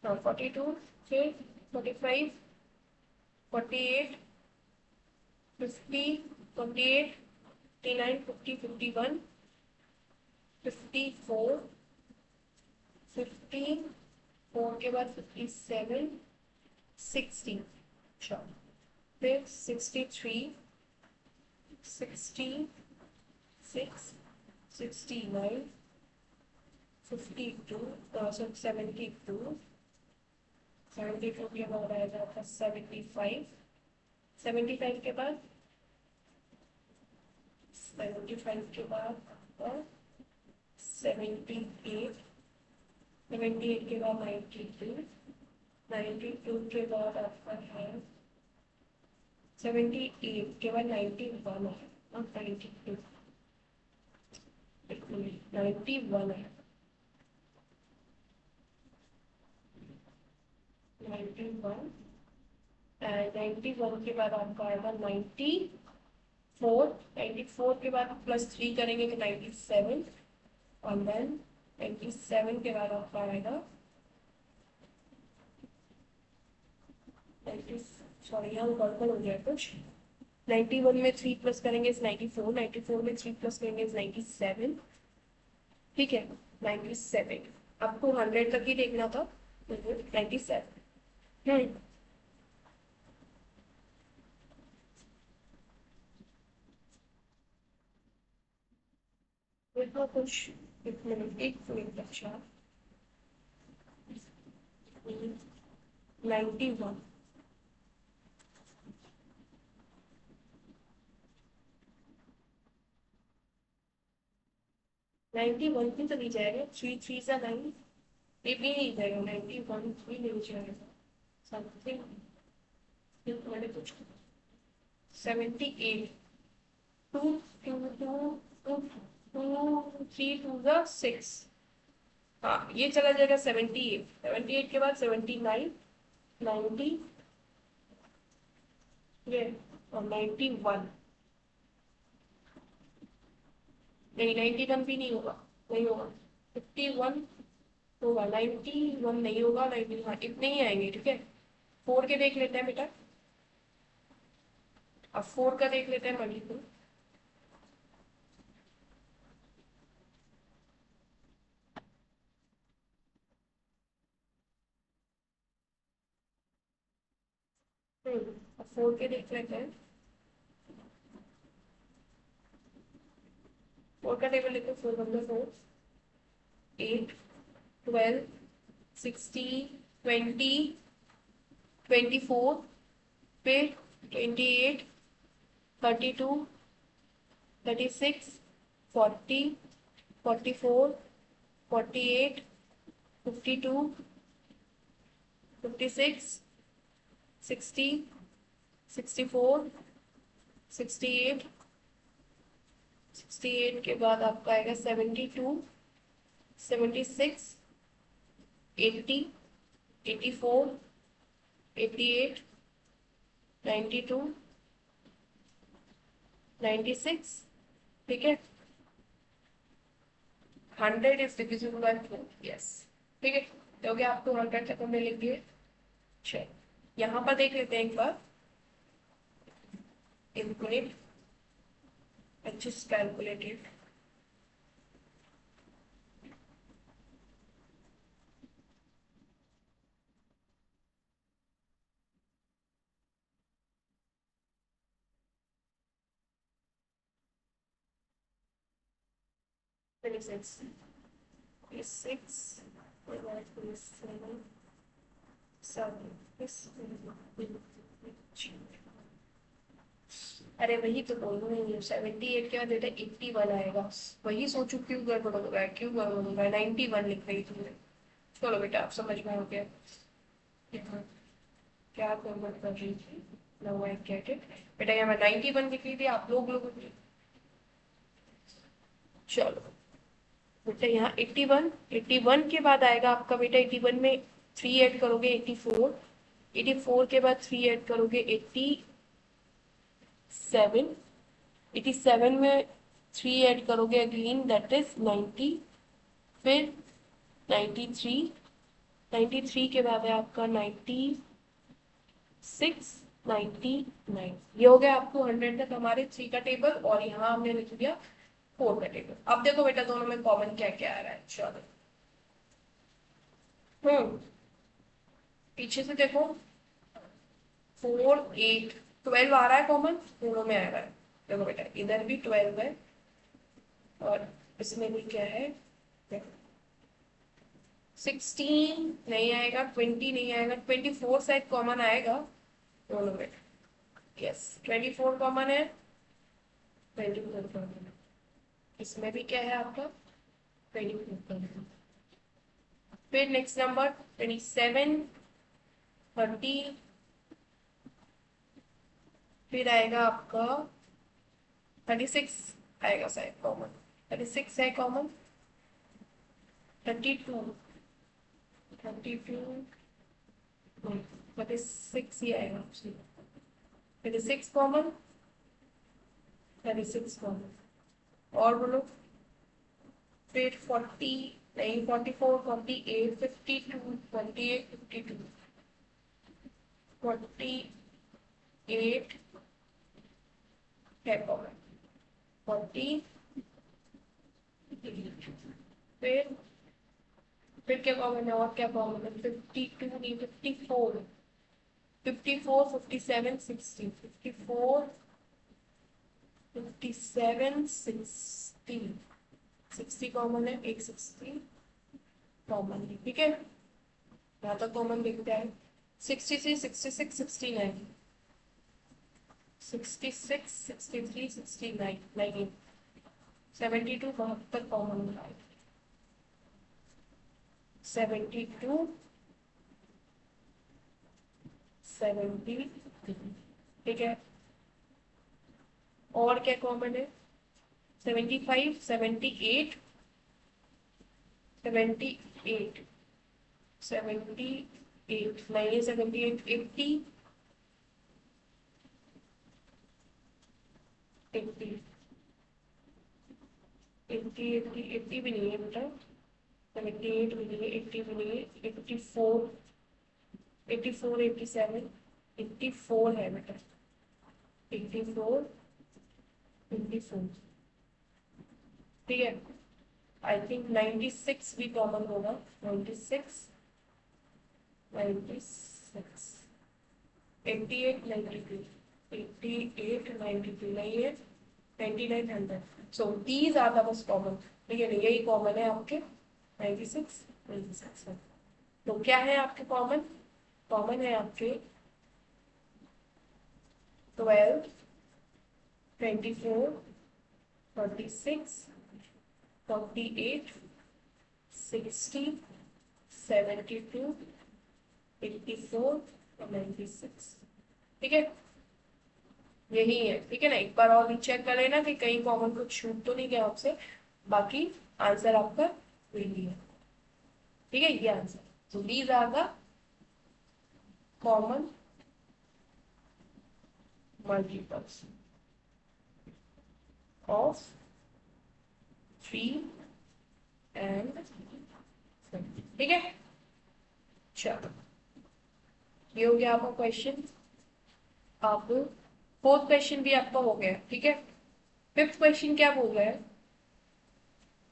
हाँ 42, फिर 45, 48, 50, 28, 59, 50, 51, 54, 50, 4 के बाद 57, 60, अच्छा फिर 63, 66, 69, 52, 72, 72 के बाद आएगा आपका 75, 75 के बाद 75 के बाद आपका 78, 78 के बाद 92, 92 के बाद आपका है 78 के बाद 91 है और 92, 91 है, 91 एंड 91 के बाद आपका आएगा 94, 94 के बाद +3 करेंगे तो 97 और देन 97 के बाद आपका आएगा 90, सॉरी यहाँ गड़बड़ हो गया कुछ, 91 में 3 प्लस करेंगे इस 94, 94 में 3 प्लस करेंगे इस 97, ठीक है 97, आपको 100 तक ही देखना था, 97। इतना कुछ, एक मिनट, अच्छा 91, 91 भी तो नहीं जाएगा, 3 3 सा 9, ये भी नहीं जाएगा, 91 भी नहीं जाएगा, समथिंग मैंने कुछ 78, 2 2 2 2 2 3 2 ज़ा 6, हाँ ये चला जाएगा 78, 78 के बाद 79, 90 ये और 91, नहीं 91 भी नहीं होगा, नहीं होगा, 51 होगा, 91 नहीं होगा, 90, हाँ इतने ही आएंगे, ठीक है। 4 के देख लेते हैं बेटा, अब 4 का देख लेते हैं मल्टीपल, अब 4 के देख लेते हैं, 4 का टेबल लेते हैं, 4 1 4, 8 12 16 20 24, फिर 28 32 36 40 44 48 52 56 60 64 68, 68 के बाद आपका आएगा 72 76 80 84 88 92 96, ठीक है। 100 इज डिविजिबल बाय 4, यस, ठीक है, तो हो गया, आप 200 तक हमने लिख दिए। चल यहाँ पर देख लेते हैं एक बार, input just calculate it, twenty six, 27, 7, अरे वही तो बोल रही हूँ, 78 के बाद बेटा 81 आएगा, वही सोचू क्यों गड़बड़ हो रहा है, क्यों गड़बड़ हो रहा है, 91 लिख रही थी। चलो बेटा आप समझ में हो गया क्या गड़बड़ कर रही थी, नाउ आई गेट इट, बेटा यहाँ मैं 91 लिख रही थी, आप लोग चलो बेटा यहाँ 81, 81 के बाद आएगा आपका बेटा 81 में 3 ऐड करोगे 84, 84 के बाद 3 ऐड करोगे 87, 87 में 3 ऐड करोगे अगेन दैट इज 90, फिर 93, 93 के बाद है आपका 96, 99, ये हो गया आपको 100 तक हमारे 3 का टेबल, और यहाँ हमने लिख दिया 4 का टेबल। अब देखो बेटा दोनों में कॉमन क्या क्या आ रहा है, चलो पीछे से देखो, 4 8 12 आ रहा है कॉमन, दोनों में आ रहा है, देखो बेटा इधर भी 12 है और इसमें भी क्या है, 16 नहीं आएगा, 20 नहीं आएगा, 24 शायद कॉमन आएगा दोनों में, यस 24 कॉमन है, 24 कॉमन है, इसमें भी क्या है आपका 24 कॉमन है। फिर नेक्स्ट नंबर 27, 30, फिर आएगा आपका 36 आएगा शायद कॉमन, 36 है कॉमन, 32, 32 36 ही आएगा, 36 कॉमन, 36 कॉमन। और बोलो फिर 40 नहीं, 44, 48, 52, 28, 52, 48 है कॉमन, 40, फिर क्या कॉमन है, और क्या कॉमन है, 52 नहीं, 54, 54, 57, 60, 54, 57, 60, 60 कॉमन है, एक 60 कॉमन है, ठीक है, यहाँ तक कॉमन दिखता है। 63, 66, 69, 66, 63, 69, 19, 72, 72 कॉमन है, 72, 70, ठीक है। और क्या कॉमन है, 75, 78, 78, 78, 9, 78, 80, 80, 80, 80, 80 भी नहीं है बेटा, 78 भी नहीं है, 80 भी नहीं है, 84, 84, 87, 84 है बेटा, 84, 84, ठीक है। आई थिंक 96 भी कॉमन होगा, 96, 96, 88, 92, 88, 92 नहीं है, 99, 100, so these are the most common, ठीक है, यही कॉमन है आपके 96, 96 है। तो क्या है आपके कॉमन, कॉमन है आपके 12, 24, 46, 48, 60, 72, 84 और 96, ठीक है, यही है, ठीक है ना। एक बार और चेक कर लेना कि कहीं कॉमन कुछ छूट तो नहीं गया आपसे, बाकी आंसर आपका वही है, ठीक है, ये answer. So these are the common multiples of 3 and 7, ठीक है। चलो ये हो गया आपका क्वेश्चन। अब फोर्थ क्वेश्चन भी आपका हो गया, ठीक है। फिफ्थ क्वेश्चन क्या बोल रहा है,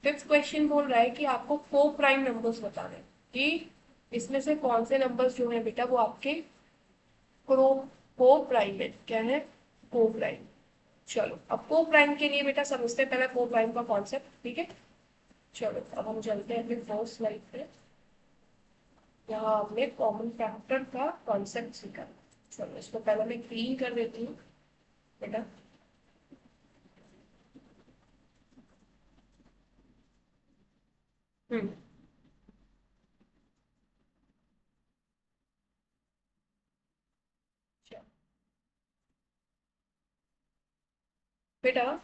फिफ्थ क्वेश्चन बोल रहा है कि आपको को प्राइम नंबर्स बताने, कि इसमें से कौन से नंबर्स जो है बेटा वो आपके को को प्राइम है, क्या है, को प्राइम। चलो अब को प्राइम के लिए बेटा समझते हैं पहले को प्राइम का कॉन्सेप्ट, ठीक है। चलो अब हम चलते हैं फिर फर्स्ट स्लाइड पे, यहाँ हमने कॉमन फैक्टर का कॉन्सेप्ट सीखा। चलो इसको पहले मैं क्लीन कर देती हूँ बेटा। हम्म, चलो, बेटा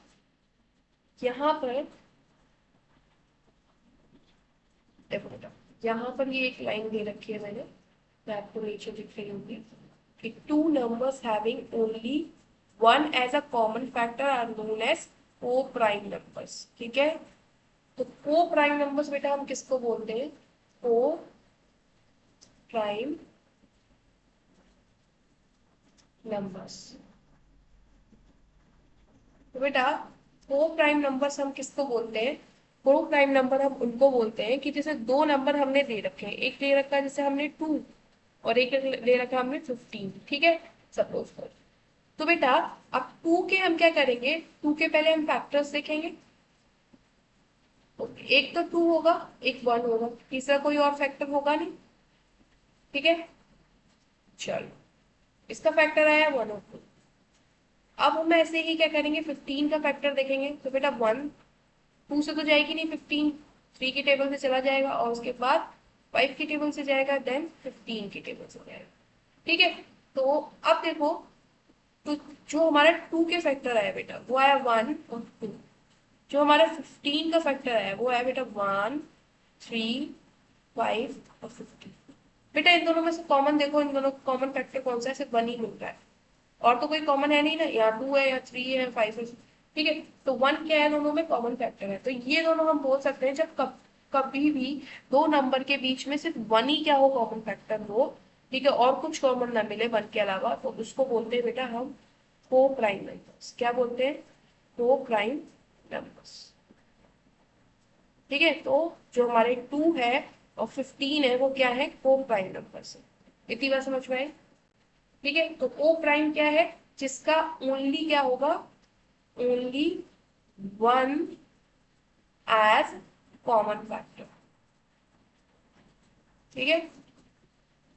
यहाँ पर देखो बेटा, यहाँ पर ये एक लाइन दे रखी है मैंने, मैं आपको नीचे दिख रही होगी कि two numbers having only one as a common factor are known as coprime numbers, ठीक है। तो को प्राइम नंबर्स बेटा हम किसको बोलते हैं, को प्राइम नंबर्स। तो बेटा को प्राइम नंबर्स हम किसको बोलते हैं, को प्राइम नंबर हम उनको बोलते हैं कि जैसे दो नंबर हमने दे रखे हैं, एक दे रखा है जैसे हमने 2 और एक दे रखा है हमने 15, ठीक है, सपोज कर। तो बेटा अब 2 के हम क्या करेंगे, 2 के पहले हम फैक्टर्स देखेंगे, तो एक तो 2 होगा, एक 1 होगा, तीसरा कोई और फैक्टर होगा नहीं, ठीक है। चलो इसका फैक्टर आया 1 और 2, अब हम ऐसे ही क्या करेंगे, 15 का फैक्टर देखेंगे। तो बेटा 1, 2 से तो जाएगी नहीं 15, 3 की टेबल से चला जाएगा और उसके बाद 5 की टेबल से जाएगा, देन 15 की टेबल से जाएगा। ठीक है, तो अब देखो, तो जो हमारा 2 के फैक्टर आया बेटा वो आया 1 और 2। जो हमारा 15 का फैक्टर आया वो आया बेटा 1, 3, 5 और 15। बेटा इन दोनों में से कॉमन देखो, इन दोनों का कॉमन फैक्टर कौन सा है, सिर्फ 1 ही मिल रहा है, और तो कोई कॉमन है नहीं ना, यहाँ 2 है, यहाँ 3 है, 5 है। ठीक है, तो 1 क्या है, दोनों में कॉमन फैक्टर है। तो ये दोनों हम बोल सकते हैं जब कभी भी दो नंबर के बीच में सिर्फ 1 ही क्या हो, कॉमन फैक्टर हो, ठीक है, और कुछ कॉमन ना मिले 1 के अलावा, तो उसको बोलते हैं बेटा हम को प्राइम नंबर्स। क्या बोलते हैं, को प्राइम नंबर्स। ठीक है, तो जो हमारे 2 है और 15 है वो क्या है, को प्राइम नंबर्स है। इतनी बात समझ में आई। ठीक है, तो को प्राइम क्या है, जिसका ओनली क्या होगा, ओनली 1 एज कॉमन फैक्टर। ठीक है,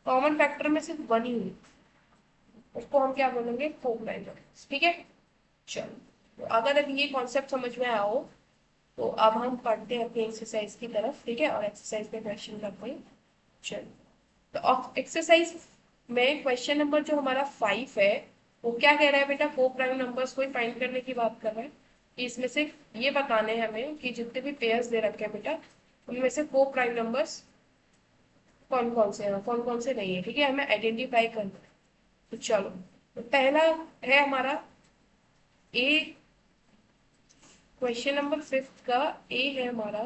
कॉमन फैक्टर में सिर्फ 1 ही है, उसको हम क्या बोलेंगे, को प्राइम नंबर्स। ठीक है, चलो, तो अगर अब ये कॉन्सेप्ट समझ में आया हो तो अब हम पढ़ते हैं अपनी एक्सरसाइज की तरफ। ठीक है, और एक्सरसाइज में क्वेश्चन करते हैं। चलो, तो एक्सरसाइज में क्वेश्चन नंबर जो हमारा 5 है वो क्या कह रहा है बेटा, को प्राइम नंबर्स को फाइंड करने की बात कर रहा है कि इसमें से ये बताने हैं हमें कि जितने भी पेयर्स दे रखे हैं बेटा उनमें से को प्राइम नंबर्स कौन कौन से हैं, कौन कौन से नहीं है। ठीक है, हमें आइडेंटिफाई करना है। तो चलो, तो पहला है हमारा ए, क्वेश्चन नंबर 5 का ए है हमारा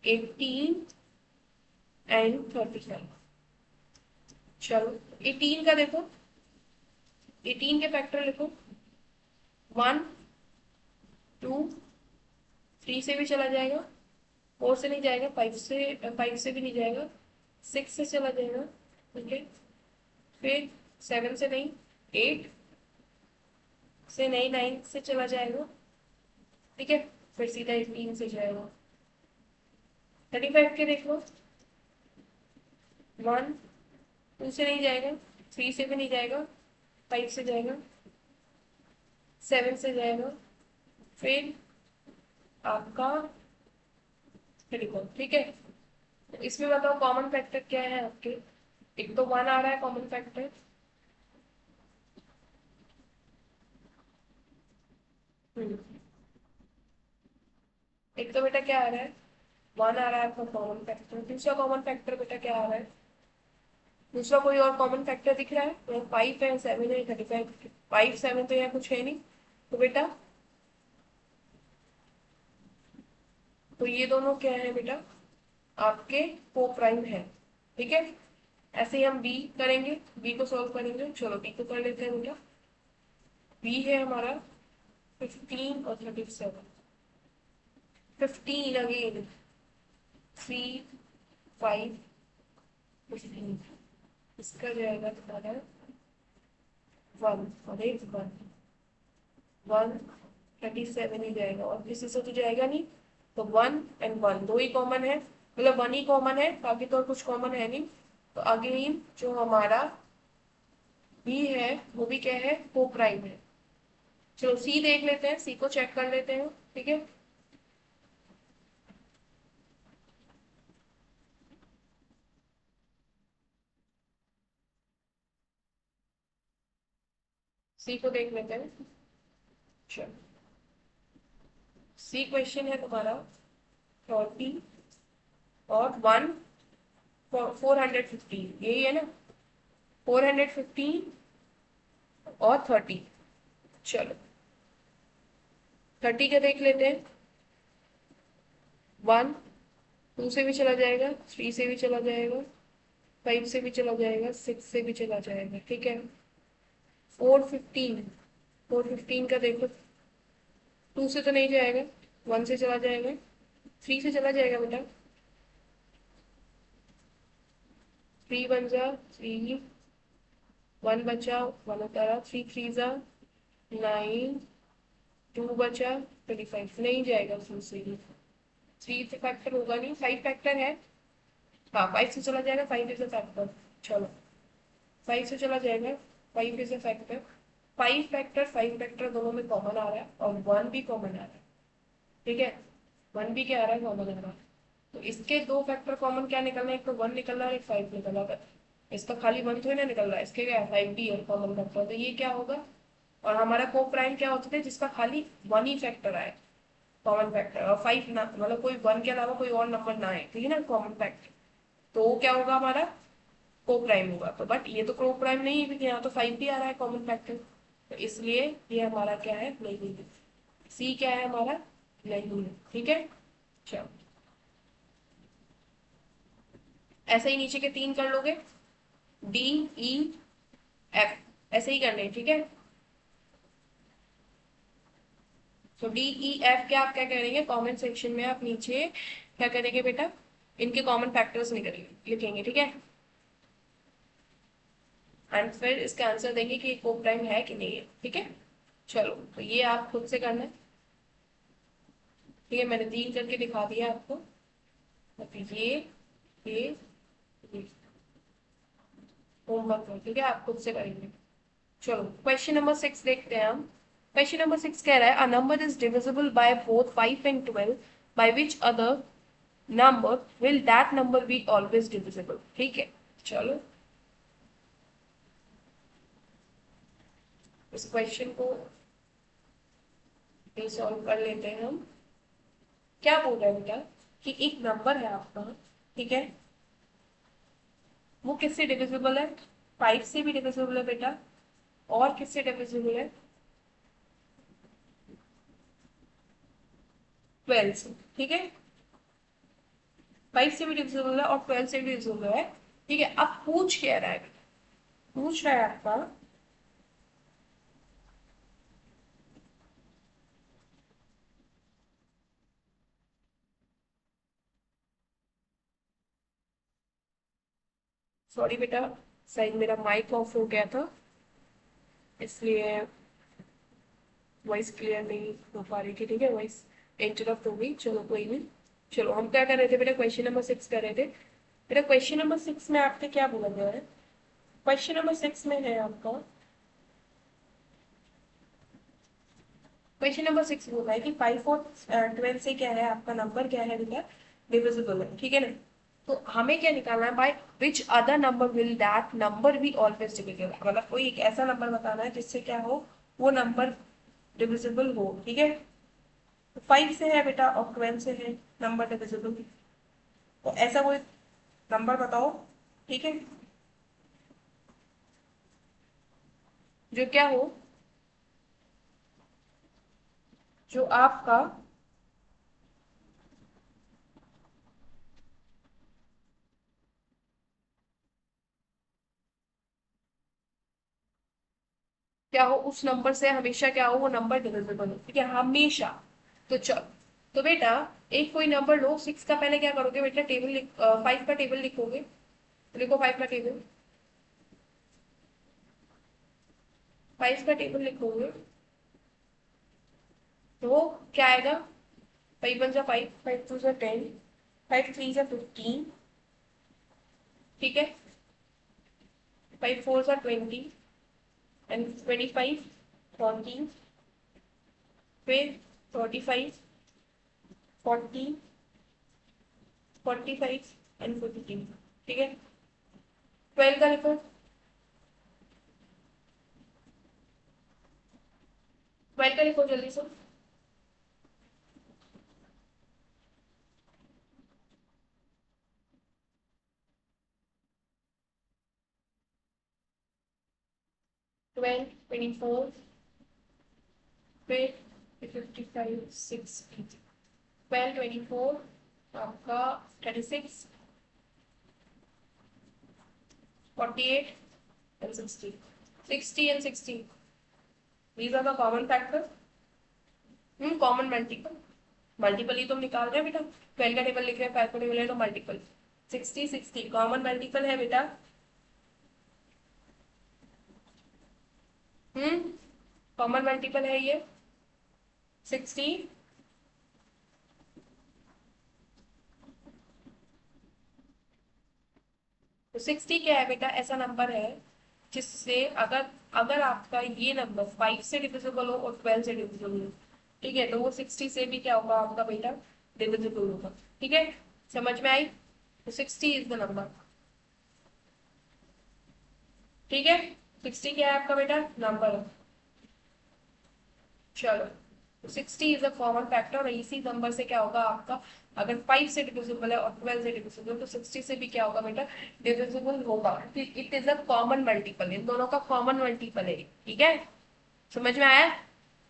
18 एंड 35। चलो 18 का देखो, 18 के फैक्टर लिखो, 1, 2, 3 से भी चला जाएगा, 4 से नहीं जाएगा, 5 से भी नहीं जाएगा, 6 से चला जाएगा। ठीक है, फिर 7 से नहीं, 8 से नहीं, 9 से चला जाएगा। ठीक है, फिर सीधा 18 से जाएगा। 35 के देख लो, 1, 2 से नहीं जाएगा, 3 से भी नहीं जाएगा, 5 से जाएगा, 7 से जाएगा, फिर आपका 34। ठीक है, तो इसमें बताओ कॉमन फैक्टर क्या है आपके। एक तो 1 आ रहा है कॉमन फैक्टर, एक तो बेटा क्या आ रहा है, 1 आ रहा है आपका कॉमन फैक्टर। दूसरा कॉमन फैक्टर बेटा क्या आ रहा है, दूसरा कोई और कॉमन फैक्टर दिख रहा है, तो 5 है, 7 है, 35। 5, 7 तो यहाँ कुछ है नहीं, तो बेटा तो ये दोनों क्या है बेटा, आपके को प्राइम है। ठीक है, ऐसे ही हम बी करेंगे, बी को सॉल्व करेंगे। चलो बी को कर लेते हैं बेटा। बी है हमारा 15 और 37। 15 अगेन, 3, 5, 15, इसका जाएगा तुम्हारा 1 और एक 1, 137 ही जाएगा, और किसी से तो जाएगा नहीं, तो 1 एंड 1 दो ही कॉमन है, मतलब 1 ही कॉमन है, बाकी तो और कुछ कॉमन है नहीं। तो अगेन जो हमारा बी है वो भी क्या है, को प्राइम है। चलो सी देख लेते हैं, सी को चेक कर लेते हैं। ठीक है, सी को देख लेते हैं। चलो, सी क्वेश्चन है तुम्हारा 40 और 415, यही है ना, 415 और 30। चलो 30 का देख लेते हैं, 1, 2 से भी चला जाएगा, 3 से भी चला जाएगा, 5 से भी चला जाएगा, 6 से भी चला जाएगा। ठीक है, 415, 415 का देखो, 2 से तो नहीं जाएगा, 1 से चला जाएगा, 3 से चला जाएगा बेटा, 3 बन जा 3, 1 बचा, 1 उतारा, 3 3 जा 9, 2 बचा 25, नहीं जाएगा उसमें से ही। 3 से फैक्टर होगा नहीं, 5 फैक्टर है, हाँ 5 से चला जाएगा, 5 इज अ फैक्टर। चलो 5 से चला जाएगा, 5 is a factor. Five factor दोनों में कॉमन आ रहा है और वन भी कॉमन आ रहा है, ठीक है। वन भी क्या आ रहा है, कॉमन आ रहा है। तो इसके दो फैक्टर कॉमन क्या निकलना है, एक तो वन निकल रहा है, एक फाइव निकल रहा है। इसका खाली वन थोड़ी ना निकल रहा है, इसके क्या है, फाइव भी है कॉमन फैक्टर, तो ये क्या होगा। और हमारा को प्राइम क्या होता है, जिसका खाली वन ही फैक्टर आए, कॉमन फैक्टर, और फाइव ना, मतलब कोई वन के अलावा कोई और नंबर ना आए, ठीक है ना, कॉमन फैक्टर। तो वो क्या होगा, हमारा को प्राइम होगा। तो बट ये तो को प्राइम नहीं है, क्योंकि यहाँ तो फाइव भी आ रहा है कॉमन फैक्टर, तो इसलिए ये हमारा क्या है, नहीं है। सी क्या है हमारा, नहीं है, ठीक है। चलो ऐसे ही नीचे के तीन कर लोगे, डी, ई, एफ, ऐसे ही करने, ठीक है। तो डी, ई, एफ क्या आप क्या करेंगे, कमेंट सेक्शन में आप नीचे क्या करेंगे बेटा, इनके कॉमन फैक्टर्स निकलेंगे, लिखेंगे, ठीक है। एंड फिर इसका आंसर देंगे कि को प्राइम है कि नहीं है, ठीक है। चलो तो ये आप खुद से करना है, ठीक है, मैंने तीन करके दिखा दिया आपको। तो ये होमवर्क है, ठीक है, आप खुद से करेंगे। चलो क्वेश्चन नंबर 6 देखते हैं हम। क्वेश्चन नंबर 6 कह रहा है a number is divisible by both 5 and 12, by which other number will that number be always divisible, ठीक है। चलो इस क्वेश्चन को भी सॉल्व कर लेते हैं हम। क्या बोल रहा है बेटा, कि एक नंबर है आपका, ठीक है, वो किससे डिविजिबल है, फाइव से भी डिविजिबल है बेटा, और किससे डिविजिबल है, ट्वेल्व से, ठीक है। फाइव से भी डिविजिबल है और ट्वेल्व से भी डिविजिबल है, ठीक है। अब पूछ क्या रहा है, पूछ रहा है आपका, सॉरी बेटा, शायद मेरा माइक ऑफ हो गया था, इसलिए वॉइस क्लियर नहीं हो पा रही थी, ठीक है, वॉइस इंटरप्ट हो गई, चलो कोई नहीं। चलो हम क्या कर रहे थे बेटा, क्वेश्चन नंबर 6 कर रहे थे बेटा। क्वेश्चन नंबर 6 में आपके क्या बोला गया है, क्वेश्चन नंबर 6 में है आपका, क्वेश्चन नंबर 6 बोला है कि 5 और 12 से क्या है, आपका नंबर क्या है बेटा, डिविजिबल है, ठीक है ना। तो हमें क्या निकालना है, by which other number will that number be always divisible, मतलब कोई एक ऐसा नंबर बताना है जिससे क्या हो, वो नंबर डिविजिबल हो, ठीक है। तो 5 से है बेटा और 12 से है नंबर डिविजिबल, तो ऐसा कोई नंबर बताओ, ठीक है, जो क्या हो, जो आपका क्या हो, उस नंबर से हमेशा क्या हो, वो नंबर डिविजिबल हो, ठीक है, हमेशा। तो चल, तो बेटा एक कोई नंबर लो, 6 का पहले क्या करोगे बेटा, टेबल लिख, 5 का टेबल लिखोगे, तो लिखो 5 का टेबल, 5 का टेबल लिखोगे, तो वो क्या आएगा, 5 1 जा 5, 5 2 जा 10, 5 3 जा 15, ठीक है, 5 4 जा 20 एंड 25, 40, फिर 45, 40, 45 एंड 15, ठीक है। 12 का लिखो, 12 का लिखो जल्दी से, 12, 24, फिर 55, 60, 12, 24 आपका 36, 48 and 60, 60 and 60, these are the common factors, common multiple, multiple ही तो हम निकाल रहे हैं बेटा, 12 का टेबल लिख रहे हैं, 5 का टेबल है तो मल्टीपल, 60 60 कॉमन मल्टीपल है बेटा, कॉमन मल्टीपल है ये 60, तो 60 क्या है बेटा, ऐसा नंबर है जिससे अगर अगर आपका ये नंबर 5 से डिविजिबल हो और 12 से डिविजिबल हो, ठीक है, तो वो 60 से भी क्या होगा आपका बेटा, डिविजिबल होगा। ठीक है, समझ में आई? तो 60 इज द नंबर। ठीक है, 60 क्या है आपका बेटा, नंबर है। चलो, 60 इज अ कॉमन फैक्टर और इसी नंबर से क्या होगा आपका, अगर 5 से डिविजिबल है और 12 से डिविजिबल, तो 60 से भी क्या होगा बेटा, डिविजिबल होगा। It is a common multiple, इन दोनों का कॉमन मल्टीपल है। ठीक है, समझ में आया?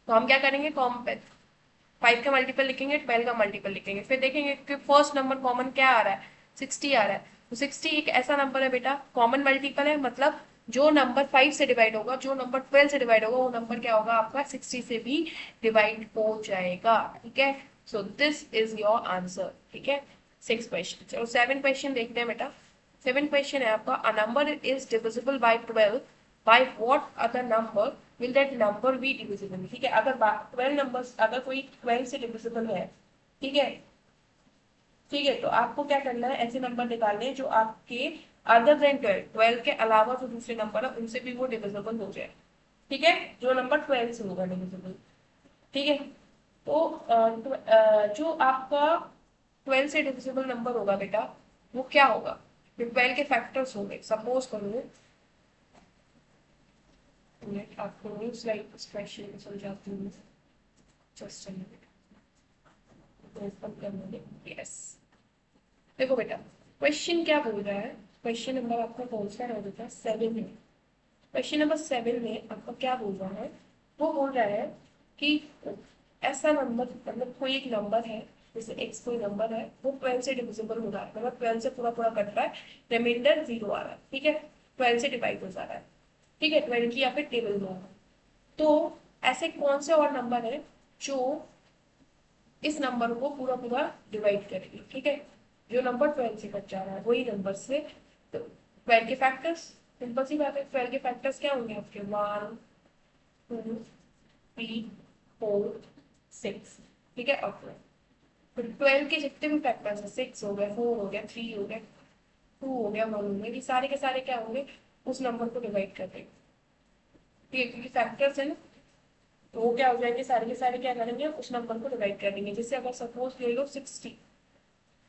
तो हम क्या करेंगे, 5 का मल्टीपल लिखेंगे, 12 का मल्टीपल लिखेंगे, फिर देखेंगे कि फर्स्ट नंबर कॉमन क्या आ रहा है, 60 आ रहा है। तो 60 एक ऐसा नंबर है बेटा, कॉमन मल्टीपल है, मतलब जो नंबर 5 से डिवाइड होगा, जो नंबर 12 से डिवाइड होगा, वो नंबर क्या होगा आपका, 60 से भी डिवाइड हो जाएगा। ठीक है, so this is your answer. ठीक है, 6 क्वेश्चन। चलो 7 क्वेश्चन देखते हैं बेटा। 7 क्वेश्चन है आपका, a number is divisible by 12, by what other number will that number be divisible. ठीक है, अगर 12 नंबर्स, अगर कोई 12 से डिविजिबल है, ठीक है, ठीक है, तो आपको क्या करना है, ऐसे नंबर निकालने हैं जो आपके अदर देन 12, 12 के अलावा जो दूसरे नंबर है उनसे भी वो डिविजिबल हो जाए। ठीक है, जो नंबर 12 से होगा डिविजिबल। ठीक है, तो जो आपका 12 से डिविजिबल नंबर होगा बेटा, वो क्या होगा, 12 के फैक्टर्स होंगे। सपोज करो, मैं आपको स्लाइड क्वेश्चन समझाती हूँ, जस्ट अ मिनट, ओपन करने दे। यस, देखो बेटा, क्वेश्चन क्या बोल रहा है, क्वेश्चन नंबर आपका कौन सा है बेटा, 7 है। क्वेश्चन नंबर 7 में आपका क्या बोल रहा है, वो बोल रहा है कि ऐसा नंबर, मतलब कोई एक नंबर है, जैसे एक्स कोई नंबर है, वो 12 से डिविजिबल हो रहा है, मतलब 12 से पूरा पूरा कट रहा है, रिमाइंडर 0 आ रहा है। ठीक है, 12 से डिवाइड हो जा रहा है। ठीक है, 12 की यहाँ पे टेबल में होगा। तो ऐसे कौन से और नंबर है जो इस नंबर को पूरा पूरा डिवाइड करेंगे। ठीक है, जो नंबर 12 से कट जा रहा है वही नंबर से, तो 12 के फैक्टर्स, सिंपल सी बात है, 12 के फैक्टर्स क्या होंगे आपके, 1 2 3 4 6। ठीक है, अब फिर 12 के जितने भी फैक्टर्स है, 6 हो गए, 4 हो गया, 3 हो गया, 2 हो गया, 1 हो गया, ये सारे के सारे क्या होंगे, उस नंबर को डिवाइड कर देंगे। ठीक है, क्योंकि फैक्टर्स है ना, तो वो क्या हो जाएंगे, सारे के सारे क्या करेंगे, उस नंबर को डिवाइड कर देंगे। जैसे अगर सपोज ले लो 60,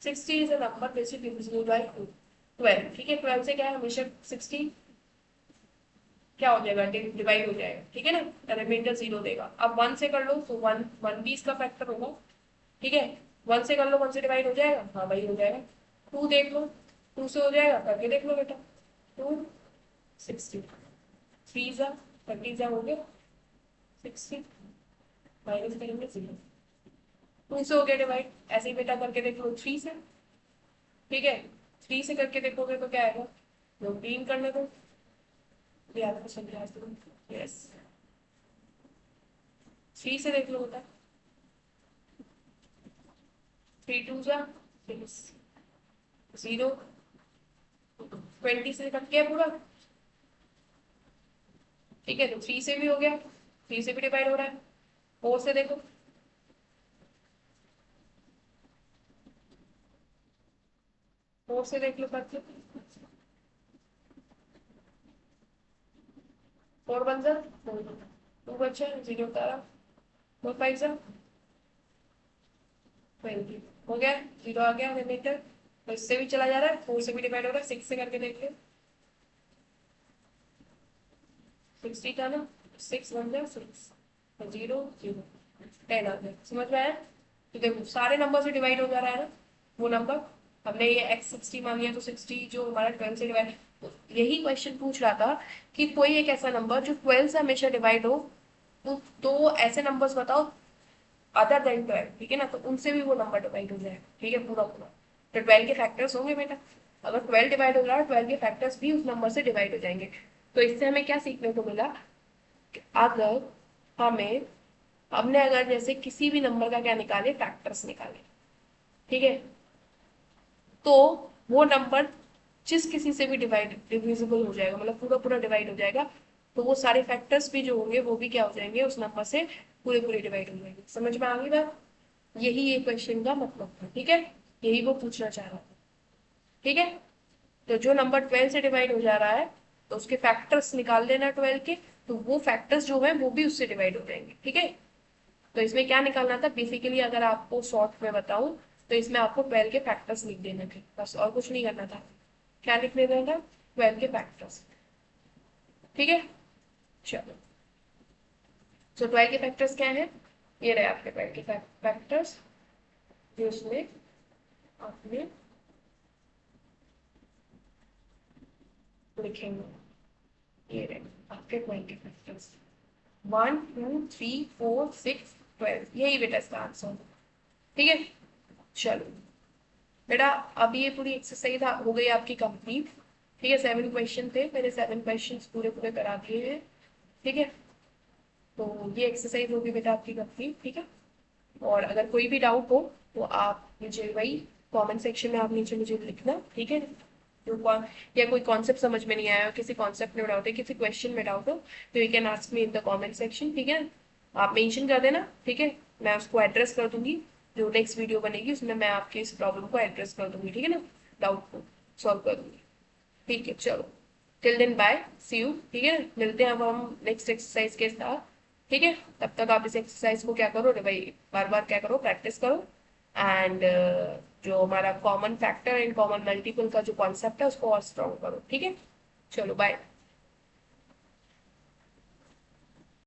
60 is a number basically divisible by 12। ठीक है, 12 से क्या है, हमेशा 60 क्या हो जाएगा, डिवाइड हो जाएगा। ठीक है ना, रिमाइंडर 0 देगा। अब 1 से कर लो तो 1 1 भी इसका फैक्टर होगा। ठीक है, 1 से कर लो, 1 से डिवाइड हो जाएगा, हाँ भाई हो जाएगा। 2 देख लो, 2 से हो जाएगा, करके देख लो बेटा, 2 60, 3 जा 30 जा हो गया 60, माइनस करेंगे 0, 2 से हो गया डिवाइड। ऐसे ही बेटा करके देख लो 3 से। ठीक है, 3 से करके देखोगे तो क्या आएगा, 3 करने दो, ये आपको समझा दूँ। यस, 3 से देख लो बेटा, 3 2 जा 6, 0, 20 से कट गया पूरा। ठीक है, तो 3 से भी हो गया, 3 से भी डिवाइड हो रहा है। 4 से देखो, 4 से देख लो करके, 4 1 जा 4, 2 बचा 0 तारा, 4 5 जा 20, हो गया, 0 आ गया रिमाइंडर। तो इससे भी चला जा रहा है, 4 से भी डिवाइड हो रहा है, 6 से करके देख लो, 60 था ना, 6 1 जा 6, 0 0, 10 आ गया। समझ में आया? तो देखो सारे नंबर से डिवाइड हो जा रहा है ना वो नंबर। हमने ये x 60 मान लिया, तो 60 जो हमारा 12 से डिवाइड, यही क्वेश्चन पूछ रहा था कि कोई एक ऐसा नंबर जो 12 से हमेशा डिवाइड हो, तो ऐसे नंबर्स बताओ अदर देन 12। ठीक है ना, तो उनसे भी वो नंबर डिवाइड हो जाएगा। ठीक है, पूरा पूरा, तो 12 के फैक्टर्स होंगे बेटा। अगर 12 डिवाइड हो रहा है, 12 के फैक्टर्स भी उस नंबर से डिवाइड हो जाएंगे। तो इससे हमें क्या सीखने को मिला, कि अगर हमें, हमने अगर जैसे किसी भी नंबर का क्या निकाले, फैक्टर्स निकाले, ठीक है, तो वो नंबर जिस किसी से भी डिविजिबल हो जाएगा, मतलब पूरा पूरा डिवाइड हो जाएगा, तो वो सारे फैक्टर्स भी जो होंगे वो भी क्या हो जाएंगे, उस नंबर से पूरे पूरे डिवाइड हो जाएंगे। समझ में आ गई बात? यही ये क्वेश्चन का मतलब था। ठीक है, यही वो पूछना चाह रहा था। ठीक है, तो जो नंबर 12 से डिवाइड हो जा रहा है, तो उसके फैक्टर्स निकाल लेना 12 के, तो वो फैक्टर्स जो है वो भी उससे डिवाइड हो जाएंगे, ठीक है। तो इसमें क्या निकालना था बेसिकली, अगर आपको शॉर्ट में बताऊं तो इसमें आपको 12 के फैक्टर्स लिख देने थे, बस और कुछ नहीं करना था। क्या लिख देना था? 12 के फैक्टर्स, ठीक है। चलो, सो 12 के फैक्टर्स क्या है? ये रहे आपके 12 के फैक्टर्स, जो इसमें आपने लिखेंगे। ये रहे आपके 12 के फैक्टर्स, 1 2 3 4 6 12, यही बेटा इसका आंसर, ठीक है। चलो बेटा, अब ये पूरी एक्सरसाइज हो गई आपकी कंप्लीट, ठीक है। 7 क्वेश्चन थे, मैंने 7 क्वेश्चन पूरे पूरे करा दिए हैं, ठीक है। तो ये एक्सरसाइज होगी बेटा आपकी कंप्लीट, ठीक है। और अगर कोई भी डाउट हो तो आप मुझे वही कमेंट सेक्शन में आप नीचे मुझे लिखना, ठीक है। तो या कोई कॉन्सेप्ट समझ में नहीं आया, किसी कॉन्सेप्ट में डाउट है, किसी क्वेश्चन में डाउट हो, तो you can ask me in the comment section, ठीक है। आप मेंशन कर देना, ठीक है। मैं उसको एड्रेस कर दूंगी, जो नेक्स्ट वीडियो बनेगी उसमें मैं आपके इस प्रॉब्लम को एड्रेस कर दूंगी, ठीक है ना, डाउट को सॉल्व कर दूंगी, ठीक है। चलो, till then bye, see you, ठीक है। मिलते हैं अब हम नेक्स्ट एक्सरसाइज के साथ, ठीक है। तब तक आप इस एक्सरसाइज को क्या करो रे भाई, बार बार क्या करो, प्रैक्टिस करो। एंड जो हमारा common factor and common multiple का जो कॉन्सेप्ट है उसको और स्ट्रॉन्ग करो, ठीक है। चलो बाय।